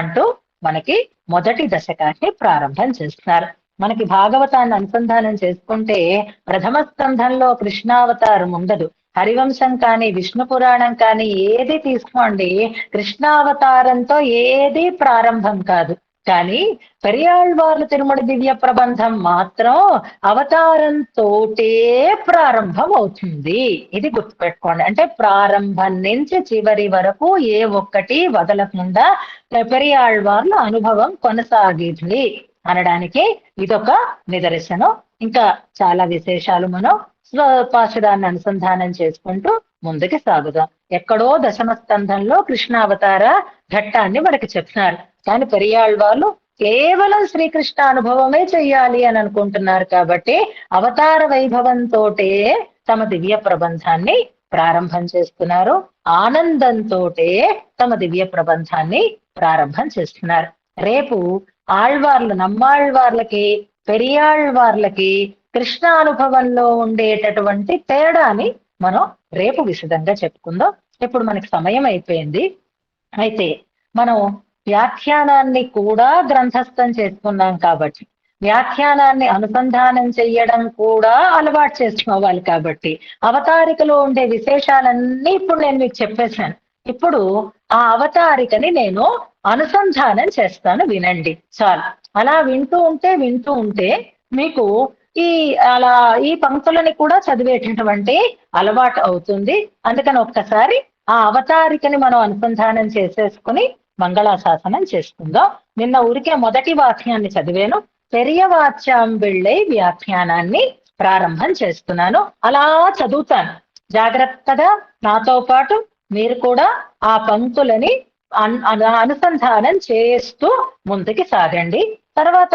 అంటూ మనకి మొదటి దశకాన్ని ప్రారంభం చేస్తున్నారు. మనకి భాగవతాన్ని అనుసంధానం చేసుకుంటే ప్రథమ స్కంధంలో కృష్ణావతారం ఉండదు. హరివంశం కానీ విష్ణు పురాణం కానీ ఏది తీసుకోండి, కృష్ణావతారంతో ఏది ప్రారంభం కాదు. కానీ పెరియాళ్వార్ల తిరుమడి దివ్య ప్రబంధం మాత్రం అవతారంతోటే ప్రారంభం అవుతుంది. ఇది గుర్తుపెట్టుకోండి. అంటే ప్రారంభం నుంచి చివరి వరకు ఏ ఒక్కటి వదలకుండా పెరియాళ్వార్ల అనుభవం కొనసాగింది అనడానికి ఇదొక నిదర్శనం. ఇంకా చాలా విశేషాలు మనం స్వపాశురాన్ని అనుసంధానం చేసుకుంటూ ముందుకు సాగుదాం. ఎక్కడో దశమ స్కంధంలో కృష్ణావతార ఘట్టాన్ని మనకి చెప్తున్నారు. కానీ పెరియాళ్వార్లు కేవలం శ్రీకృష్ణ అనుభవమే చెయ్యాలి అని అనుకుంటున్నారు కాబట్టి అవతార వైభవంతోటే తమ దివ్య ప్రబంధాన్ని ప్రారంభం చేస్తున్నారు. ఆనందంతోటే తమ దివ్య ప్రబంధాన్ని ప్రారంభం చేస్తున్నారు. రేపు ఆళ్వార్లు నమ్మాళ్వార్లకి పెరియాళ్వార్లకి కృష్ణ అనుభవంలో ఉండేటటువంటి తేడాని మనం రేపు విశదంగా చెప్పుకుందాం. ఇప్పుడు మనకి సమయం అయిపోయింది. అయితే మనం వ్యాఖ్యానాన్ని కూడా గ్రంథస్థం చేసుకున్నాం కాబట్టి వ్యాఖ్యానాన్ని అనుసంధానం చెయ్యడం కూడా అలవాటు చేసుకోవాలి. కాబట్టి అవతారికలో ఉండే విశేషాలన్నీ ఇప్పుడు నేను మీకు చెప్పేశాను. ఇప్పుడు ఆ అవతారికని నేను అనుసంధానం చేస్తాను, వినండి చాలు. అలా వింటూ ఉంటే మీకు ఈ అలా ఈ పంక్తులని కూడా చదివేటటువంటి అలవాటు అవుతుంది. అందుకని ఒక్కసారి ఆ అవతారికని మనం అనుసంధానం చేసేసుకుని మంగళాశాసనం చేసుకుందాం. నిన్న ఊరికే మొదటి వాక్యాన్ని చదివాను. పెరియ వాచ్యాంబిళ్ళై వ్యాఖ్యానాన్ని ప్రారంభం చేస్తున్నాను. అలా చదువుతాను. జాగ్రత్తగా నాతో పాటు మీరు కూడా ఆ పంక్తులని అనుసంధానం చేస్తూ ముందుకి సాగండి. తర్వాత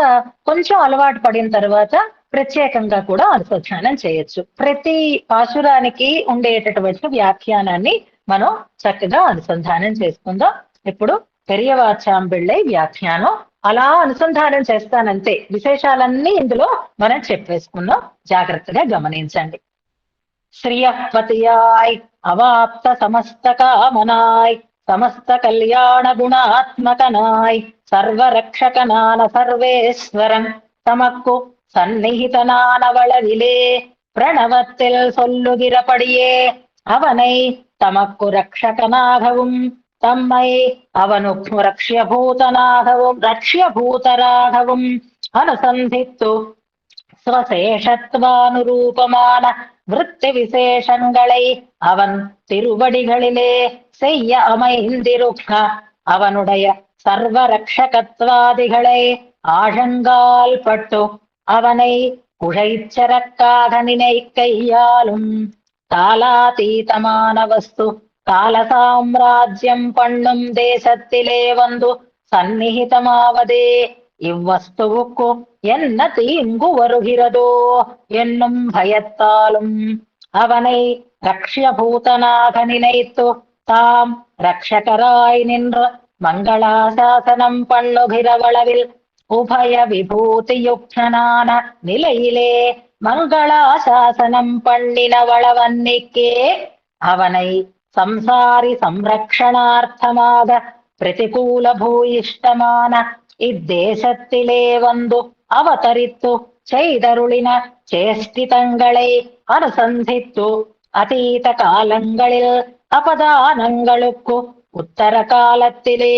కొంచెం అలవాటు పడిన తర్వాత ప్రత్యేకంగా కూడా అనుసంధానం చేయొచ్చు. ప్రతి పాశురానికి ఉండేటటువంటి వ్యాఖ్యానాన్ని మనం చక్కగా అనుసంధానం చేసుకుందాం. ఇప్పుడు పెరియ వాచాంబిళ్ళై వ్యాఖ్యానం అలా అనుసంధానం చేస్తానంతే. విశేషాలన్నీ ఇందులో మనం చెప్పేసుకున్నాం. జాగ్రత్తగా గమనించండి. శ్రియపతియాయ్ అవాప్త సమస్త కామనాయ్ సమస్త కళ్యాణ గుణాత్మకనాయ్ சர்வரக்ஷகனான சர்வேஸ்வரன் தமக்கு சந்நிகிதனான வளவிலே பிரணவத்தில் சொல்லுகிறபடியே அவனை தமக்கு ரக்ஷகனாகவும் தம்மை அவனுக்கு ரக்ஷ்யபூதராகவும் அனுசந்தித்து ஸ்வசேஷத்வானுரூபமான விருத்தி விசேஷங்களை அவன் திருவடிகளிலே செய்ய அமைந்திருக்க அவனுடைய சர்வரக்ஷகத்வாதிகளை ஆழங்கால் பட்டு அவனை குழைச்சரக்காக நினைக்கையாலும் காலாதீதமான வஸ்து கால சாம்ராஜ்யம் பண்ணும் தேசத்திலே வந்து சந்நிகிதமாவதே இவ்வஸ்துவுக்கு என்ன தீங்கு வருகிறதோ என்னும் பயத்தாலும் அவனை ரக்ஷ்யபூதனாக நினைத்து தாம் ரக்ஷகராய் நின்ற மங்களாசாசனம் பண்ணுகிறவளவில் உபய விபூதியுக்தனான நிலையிலே மங்களாசாசனம் பண்ணினவளவன்னிக்கே அவனை சம்சாரி சம்ரக்ஷணார்த்தமாக பிரதிகூல பூயிஷ்டமான இத்தேசத்திலே வந்து அவதரித்து செய்தருளின சேஷ்டிதங்களை அனுசந்தித்து அதீத காலங்களில் அபதானங்களுக்கு உத்தர காலத்திலே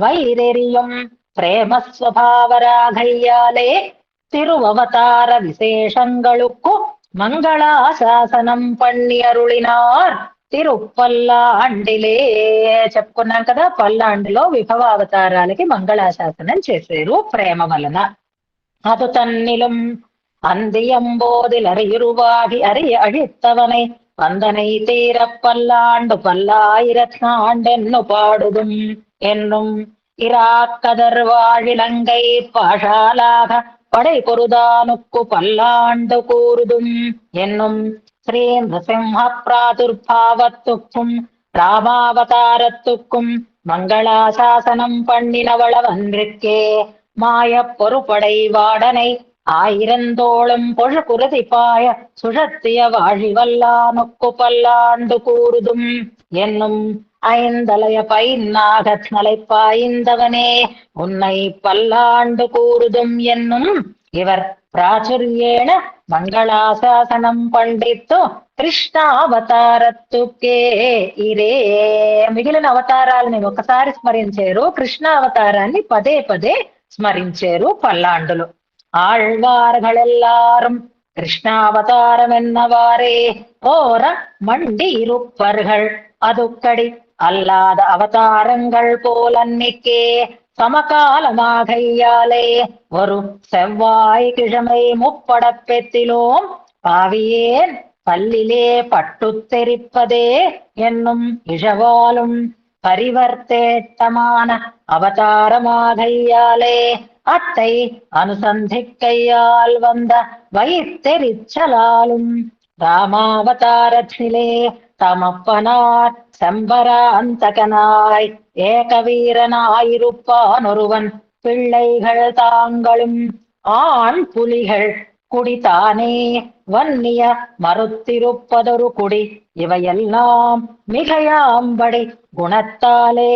வைரெறியும் பிரேமஸ்வபாவராகையாலே திருவவதார விசேஷங்களுக்கு మంగళాశాసనం పన్ని అరుళినార్ తిరుపల్లాండిలే. చెప్పుకున్నాం కదా, పల్లాండిలో విభవ అవతారాలకి మంగళాశాసనం చేశారు ప్రేమ వలన. அது தன்னிலும் அந்தியம்போதில் அறியுருவாகி அறிய அழித்தவனை வந்தனை தீரப் பல்லாண்டு பல்லாயிரத்தாண்டென்னு பாடுதும் என்னும் இராக்கதர் வாழிலங்கை பாஷாலாக படை பொருதானுக்கு பல்லாண்டு கூறுதும் என்னும் ஸ்ரீ நரசிம்ம பிராதுர்பாவத்துக்கும் ராமாவதாரத்துக்கும் மங்களாசாசனம் பண்ணினவளவன்றிற்கே மாய பொறுப்படை வாடனை ஆயிரந்தோளும் பொழு குருதிப்பாய சுழத்திய வாழிவல்லானுக்கு பல்லாண்டு கூறுதும் என்னும் ஐந்தலைய பைநாகத் நலைப்பாய்ந்தவனே உன்னை பல்லாண்டு கூறுதும் என்னும் இவர் ప్రాచుర్యేణ మంగళాశాసనం పండిత్తు కృష్ణావతారత్తుకే ఇరే. మిగిలిన అవతారాలని ఒకసారి స్మరించారు, కృష్ణ అవతారాన్ని పదే పదే స్మరించారు పల్లాండులు. ஆழ்வார்களெல்லாரும் கிருஷ்ணாவதாரம் என்னவாறே ஓர மண்டி இருப்பர்கள் அதுக்கடி அல்லாத அவதாரங்கள் போலன்னிக்கே சமகாலமாகையாலே ஒரு செவ்வாய் கிழமை முப்படப்பெத்திலோம் பாவியேன் பல்லிலே பட்டு தெரிப்பதே என்னும் இழவாலும் பரிவர்த்தேட்டமான அவதாரமாகையாலே அத்தை அனுசந்திக்கையால் வந்த வைத்தெரிச்சலாலும் ராமாவதாரத்திலே தமப்பனார் செம்பராந்தகனாய் ஏகவீரனாயிருப்பான் ஒருவன் பிள்ளைகள் தாங்களும் ஆண் புலிகள் குடித்தானே வன்னிய மறுத்திருப்பதொரு குடி இவையெல்லாம் மிகையாம்படி குணத்தாலே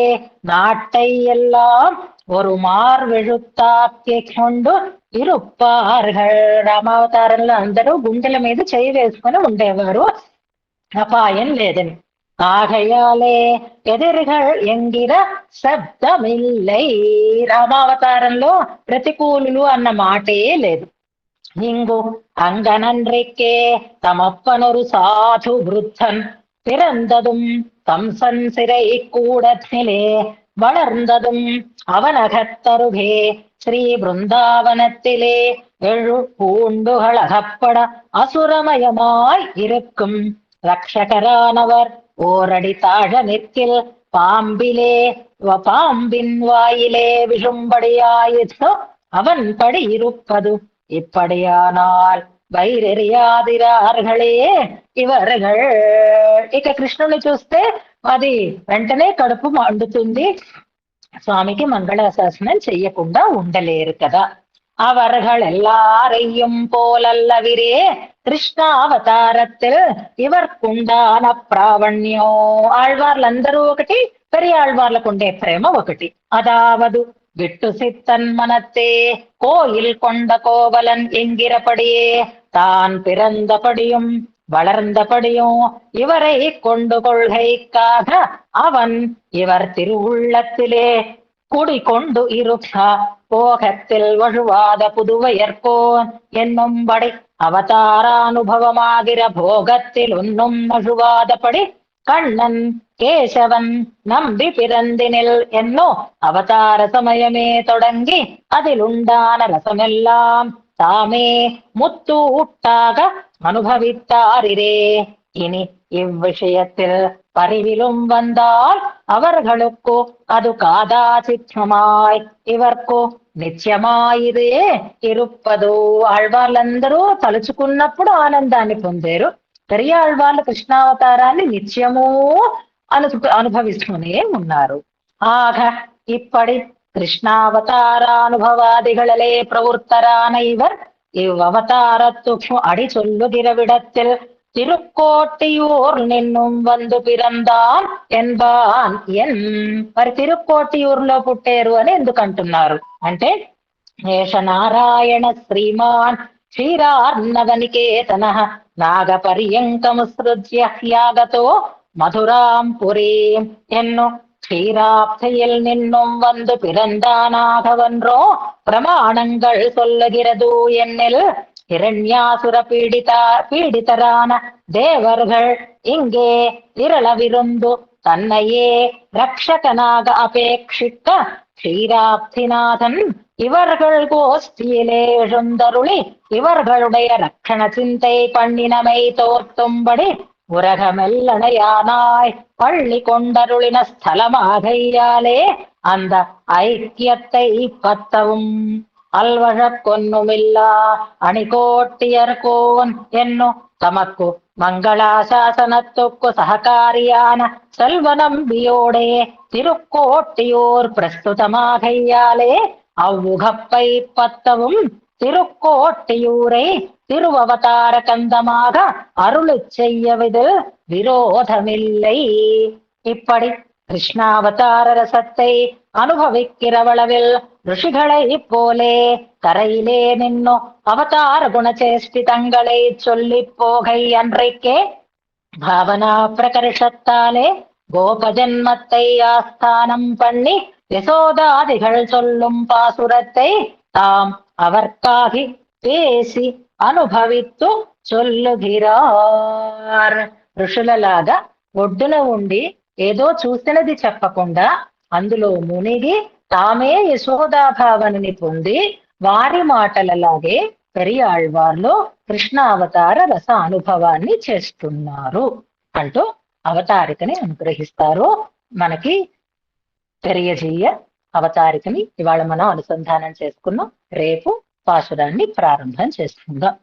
நாட்டை எல்லாம் ஒரு మార్వెழுத்தாக்கி கொண்டு ఇరుప్పార్గల్ రామావతారంలో అందరూ గుండెల మీద చేయి వేసుకొని ఉండేవారు, అపాయం లేదని. ఆగయాలే ఎదిరిగల్ ఎంగిర శబ్దమిల్లై, రామావతారంలో ప్రతికూలులు అన్న మాటే లేదు. இங்கு அங்கனன்றைக்கே தமப்பனொரு சாது விருத்தன் பிறந்ததும் கம்சன் சிறை கூடத்திலே வளர்ந்ததும் அவனகத்தருகே ஸ்ரீ பிருந்தாவனத்திலே எழு பூண்டுகள் அகப்பட அசுரமயமாய் இருக்கும் ரக்ஷகரானவர் ஓரடி தாழ நிற்கில் பாம்பிலே பாம்பின் வாயிலே விழும்படியாயிற்று அவன் படி இருப்பது. இப்படியானால் వైరెరియాదిరార్హళే ఇవర్గళ్. ఇక కృష్ణుని చూస్తే అది వెంటనే కడుపు మండుతుంది, சுவாமிக்கு மங்களாசாசனம் செய்யకుండా ఉండలేరు కదా. அவர்கள் எல்லாரையும் போலல்லவிரே కృష్ణావతారத்தில் ఇవర్కుండాన ప్రావణ్యం. ఆళ్వార్లందరూ ఒకటి, పెరియ ఆళ్వార్లకు ఉండే ప్రేమ ఒకటి. అదావదు விட்டு சித்தன் மனத்தே கோயில் கொண்ட கோவலன் என்கிறபடியே தான் பிறந்தபடியும் வளர்ந்தபடியும் இவரை கொண்டு கொள்கைக்காக அவன் இவர் திருவுள்ளத்திலே குடிகொண்டு இருக்கா போகத்தில் வழுவாத புதுவையர்கோன் என்னும்படி அவதாரானுபவமாகிற போகத்தில் ஒன்னும் மழுவாதபடி கண்ணன் கேசவன் நம்பி பிறந்தினில் என்னோ அவதார சமயமே தொடங்கி அதில் உண்டான ரசமெல்லாம் தாமே முத்து ஊட்டாக அனுபவித்தாரிரே. இனி இவ்விஷயத்தில் பரிவிலும் வந்தால் அவர்களுக்கு அது కాదాచిత్రమాయ్ ఇవర్కు నిత్యమాయిదే ఇరుప్పదు. ఆళ్వార్లందరూ తలుచుకున్నప్పుడు ఆనందాన్ని పొందారు. పెరియాళ్వార్లు కృష్ణావతారాన్ని నిత్యమూ అనుభవిస్తూనే ఉన్నారు. ஆக இப்படி கிருஷ்ணாவதாரானுபவாதிகளே பிரவருத்தரான இவர் இவ்வவதாரத்துக்கு அடி சொல்லுகிற விடத்தில் తిరుక్కోటియూర్ నిన్నుం వందు పిరందాన్ ఎన్బాన్ ఎన్. మరి తిరుక్కోటియూరులో పుట్టారు అని ఎందుకు అంటున్నారు అంటే, ఏష నారాయణ శ్రీమాన్ క్షీరార్ణవనికేతన నాగపర్యంకముసృజ్య యాగతో మధురాం పురీం ఎన్ను க்ஷீராப்தியில் நின்னும் வந்து பிறந்தானாகவன்றோ பிரமாணங்கள் சொல்லுகிறது என்னில். இரண்யாசுர பீடிதரான தேவர்கள் இங்கே திரளவிருந்து தன்னையே ரக்ஷகனாக அபேட்சிக்க க்ஷீராப்திநாதன் இவர்கள் கோஷ்டியிலே எழுந்தருளி இவர்களுடைய ரக்ஷண சிந்தை பண்ணினமை தோற்றும்படி உலகமெல்லணையானாய் பள்ளி கொண்டருளின ஸ்தலமாகையாலே அந்த ஐக்கியத்தை பத்தவும் அல்வழக்கொன்னுமில்லா அணிகோட்டியர்கோன் என்னும் தமக்கு மங்களாசாசனத்துக்கு சககாரியான செல்வநம்பியோடே திருக்கோட்டியூர் பிரஸ்துதமாகையாலே அவ்வுகப்பை பத்தவும் திருக்கோட்டியூரை திருவவதார கந்தமாக அருளி செய்யவிது விரோதமில்லை. இப்படி கிருஷ்ணாவதார ரசத்தை அனுபவிக்கிறவளவில் ಋಷಿಗಳೈ போலே கரையிலே நின்னு அவதார குணச்சேஷ்டிதங்களை சொல்லி போகை அன்றைக்கே பாவனா பிரகர்ஷத்தாலே கோபஜன்மத்தை ஆஸ்தானம் பண்ணி யசோதாதிகள் சொல்லும் பாசுரத்தை தாம் அவர்க்காகி பேசி అనుభవిస్తూ చొల్లుగిరార్. ఋషులలాగా ఒడ్డున ఉండి ఏదో చూసినది చెప్పకుండా అందులో మునిగి తామే యశోదాభావనని పొంది వారి మాటలలాగే పెరియాళ్వార్లు కృష్ణావతార రస అనుభవాన్ని చేస్తున్నారు అంటూ అవతారికని అనుగ్రహిస్తారు. మనకి పెరియజీయ అవతారికని ఇవాళ మనం అనుసంధానం చేసుకున్నాం. రేపు పాశురాన్ని ప్రారంభం చేసుకుందాం.